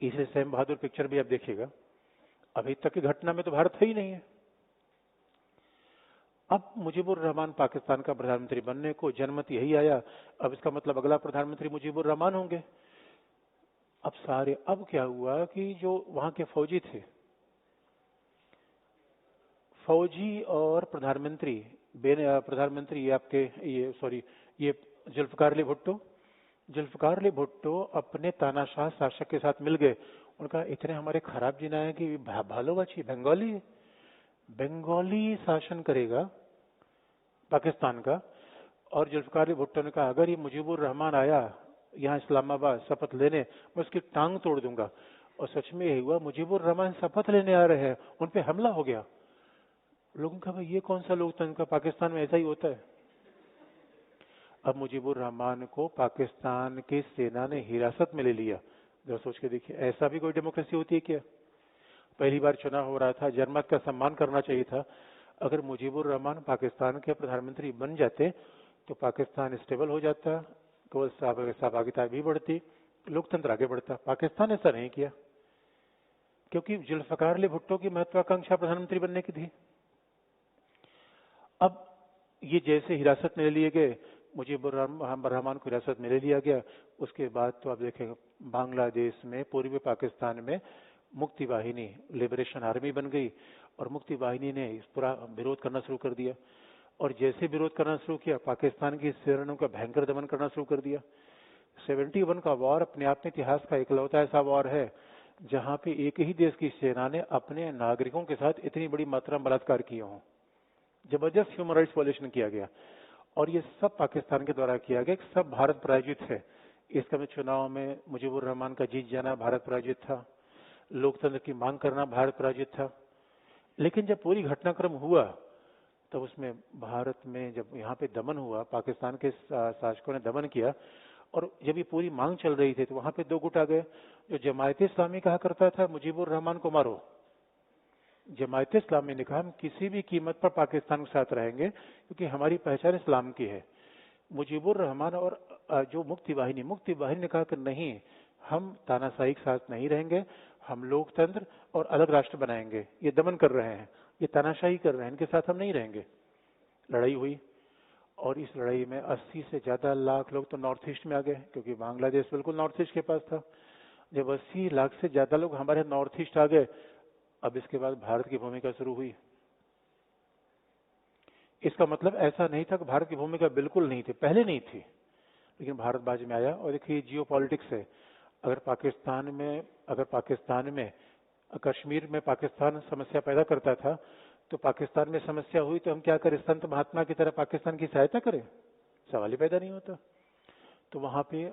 इसे सैम बहादुर पिक्चर भी आप देखिएगा, अभी तक की घटना में तो भारत है ही नहीं है। अब मुजीबुर रहमान पाकिस्तान का प्रधानमंत्री बनने को जनमत यही आया। अब इसका मतलब अगला प्रधानमंत्री मुजीबुर रहमान होंगे। अब क्या हुआ कि जो वहां के फौजी थे, फौजी और प्रधानमंत्री ये जुल्फकार अली भुट्टो अपने तानाशाह शासक के साथ मिल गए। उनका इतने हमारे खराब जिना है कि भालोबाची बंगाली शासन करेगा पाकिस्तान का। और जुल्फकार अली भुट्टो ने कहा, अगर ये मुजीबुर रहमान आया यहाँ इस्लामाबाद शपथ लेने, मैं उसकी टांग तोड़ दूंगा। और सच में यही हुआ, मुजीबुर रहमान शपथ लेने आ रहे हैं, उन पे हमला हो गया। लोगों ने कहा, भाई ये कौन सा लोकतंत्र? पाकिस्तान में ऐसा ही होता है। अब मुजीबुर रहमान को पाकिस्तान की सेना ने हिरासत में ले लिया। जरा सोच के देखिए, ऐसा भी कोई डेमोक्रेसी होती है क्या? पहली बार चुनाव हो रहा था, जनमत का सम्मान करना चाहिए था। अगर मुजीबुर रहमान पाकिस्तान के प्रधानमंत्री बन जाते तो पाकिस्तान स्टेबल हो जाता, केवल सहभागिता भी बढ़ती, लोकतंत्र आगे बढ़ता। पाकिस्तान ऐसा नहीं किया, क्योंकि जुल्फकार अली भुट्टो की महत्वाकांक्षा प्रधानमंत्री बनने की थी। अब ये जैसे हिरासत में ले लिए गए, मुजीबुर रहमान को हिरासत में ले लिया गया, उसके बाद तो आप देखेंगे बांग्लादेश में, पूर्वी पाकिस्तान में मुक्ति वाहिनी लिबरेशन आर्मी बन गई और मुक्ति वाहिनी ने इस पूरा विरोध करना शुरू कर दिया। और जैसे विरोध करना शुरू किया, पाकिस्तान की सेनाओं का भयंकर दमन करना शुरू कर दिया। 71 का वॉर अपने आप में इतिहास का इकलौता ऐसा वॉर है जहां पे एक ही देश की सेना ने अपने नागरिकों के साथ इतनी बड़ी मात्रा में बलात्कार किए हों। जबरदस्त ह्यूमन राइट्स वायलेशन किया गया और ये सब पाकिस्तान के द्वारा किया गया, सब भारत प्रायोजित है। इसका चुनाव में मुजीबुर रहमान का जीत जाना भारत प्रायोजित था, लोकतंत्र की मांग करना भारत प्रायोजित था। लेकिन जब पूरी घटनाक्रम हुआ तब उसमें भारत में जब यहाँ पे दमन हुआ, पाकिस्तान के शासकों ने दमन किया और जब ये पूरी मांग चल रही थी तो वहां पे दो गुट आ गए। जो जमायत इस्लामी कहा करता था मुजीबुर रहमान को मारो, जमायत इस्लामी ने कहा हम किसी भी कीमत पर पाकिस्तान के साथ रहेंगे क्योंकि हमारी पहचान इस्लाम की है। मुजीबुर रहमान और जो मुक्ति वाहिनी ने कहा कि नहीं, हम तानाशाही के साथ नहीं रहेंगे, हम लोकतंत्र और अलग राष्ट्र बनाएंगे। ये दमन कर रहे हैं, ये तानाशाही कर रहे हैं, इनके साथ हम नहीं रहेंगे। लड़ाई हुई और इस लड़ाई में 80 से ज्यादा लाख लोग तो नॉर्थ ईस्ट में आ गए क्योंकि बांग्लादेश बिल्कुल नॉर्थ ईस्ट के पास था। जब 80 लाख से ज्यादा लोग हमारे नॉर्थ ईस्ट आ गए, अब इसके बाद भारत की भूमिका शुरू हुई। इसका मतलब ऐसा नहीं था कि भारत की भूमिका बिल्कुल नहीं थी, पहले नहीं थी, लेकिन भारत बाज में आया। और देखिए जियो पॉलिटिक्स है, अगर पाकिस्तान में कश्मीर में पाकिस्तान समस्या पैदा करता था तो पाकिस्तान में समस्या हुई तो हम क्या करें, संत महात्मा की तरह पाकिस्तान की सहायता करें? सवाल ही पैदा नहीं होता। तो वहां पे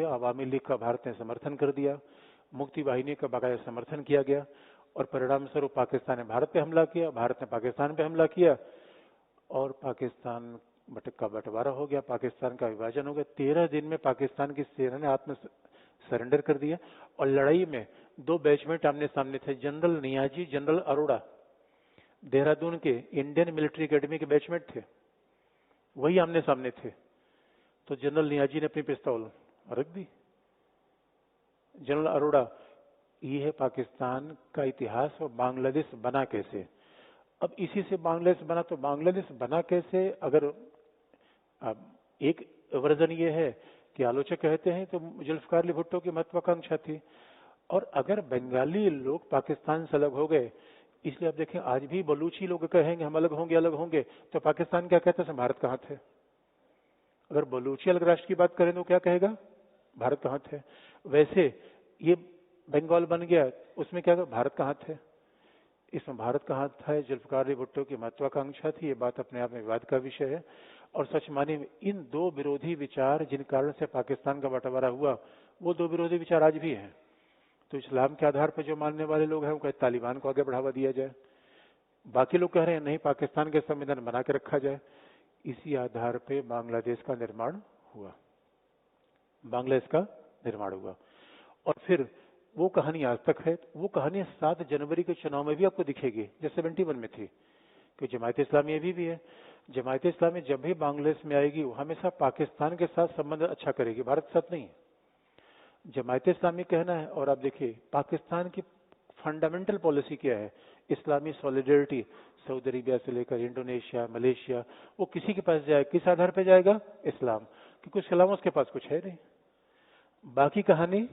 अवामी लीग का भारत ने समर्थन कर दिया, मुक्ति वाहिनी का बाकायदा समर्थन किया गया और परिणाम स्वरूप पाकिस्तान ने भारत पे हमला किया, भारत ने पाकिस्तान पे हमला किया और पाकिस्तान का बंटवारा हो गया, पाकिस्तान का विभाजन हो गया। 13 दिन में पाकिस्तान की सेना ने आत्म सरेंडर कर दिया और लड़ाई में दो बैचमेट आमने सामने थे, जनरल नियाजी, जनरल अरोड़ा, देहरादून के इंडियन मिलिट्री एकेडमी के बैचमेट थे, वही आमने सामने थे। तो जनरल नियाजी ने अपनी पिस्तौल रख दी। जनरल अरोड़ा, ये है पाकिस्तान का इतिहास और बांग्लादेश बना कैसे। अब इसी से बांग्लादेश बना, तो बांग्लादेश बना कैसे? अगर एक वर्जन ये है कि आलोचक कहते हैं तो जुल्फकार अली भुट्टो की महत्वाकांक्षा थी, और अगर बंगाली लोग पाकिस्तान से अलग हो गए, इसलिए आप देखें आज भी बलूची लोग कहेंगे हम अलग होंगे, तो पाकिस्तान क्या कहता है, भारत कहाँ थे? अगर बलूची अलग राष्ट्र की बात करें तो क्या कहेगा, भारत कहाँ थे? वैसे ये बंगाल बन गया, उसमें क्या भारत कहाँ थे? इसमें भारत कहाँ था, जुल्फकार अली भुट्टो की महत्वाकांक्षा थी। ये बात अपने आप में विवाद का विषय है। और सच माने इन दो विरोधी विचार जिन कारण से पाकिस्तान का बंटवारा हुआ, वो दो विरोधी विचार आज भी हैं। तो इस्लाम के आधार पर जो मानने वाले लोग हैं वो कहते तालिबान को आगे बढ़ावा दिया जाए, बाकी लोग कह रहे हैं नहीं, पाकिस्तान के संविधान बना के रखा जाए। इसी आधार पे बांग्लादेश का निर्माण हुआ, और फिर वो कहानी आज तक है। वो कहानी 7 जनवरी के चुनाव में भी आपको दिखेगी जो 71 में थी, कि जमायत इस्लामी अभी भी है। जमायत इस्लामी जब भी बांग्लादेश में आएगी वो हमेशा पाकिस्तान के साथ संबंध अच्छा करेगी, भारत के साथ नहीं। जमायत इस्लामी कहना है, और आप देखिए पाकिस्तान की फंडामेंटल पॉलिसी क्या है, इस्लामी सॉलिडरिटी। सऊदी अरेबिया से लेकर इंडोनेशिया, मलेशिया, वो किसी के पास जाए, किस आधार पर जाएगा, इस्लाम, क्योंकि उसके अलावा उसके पास कुछ है नहीं। बाकी कहानी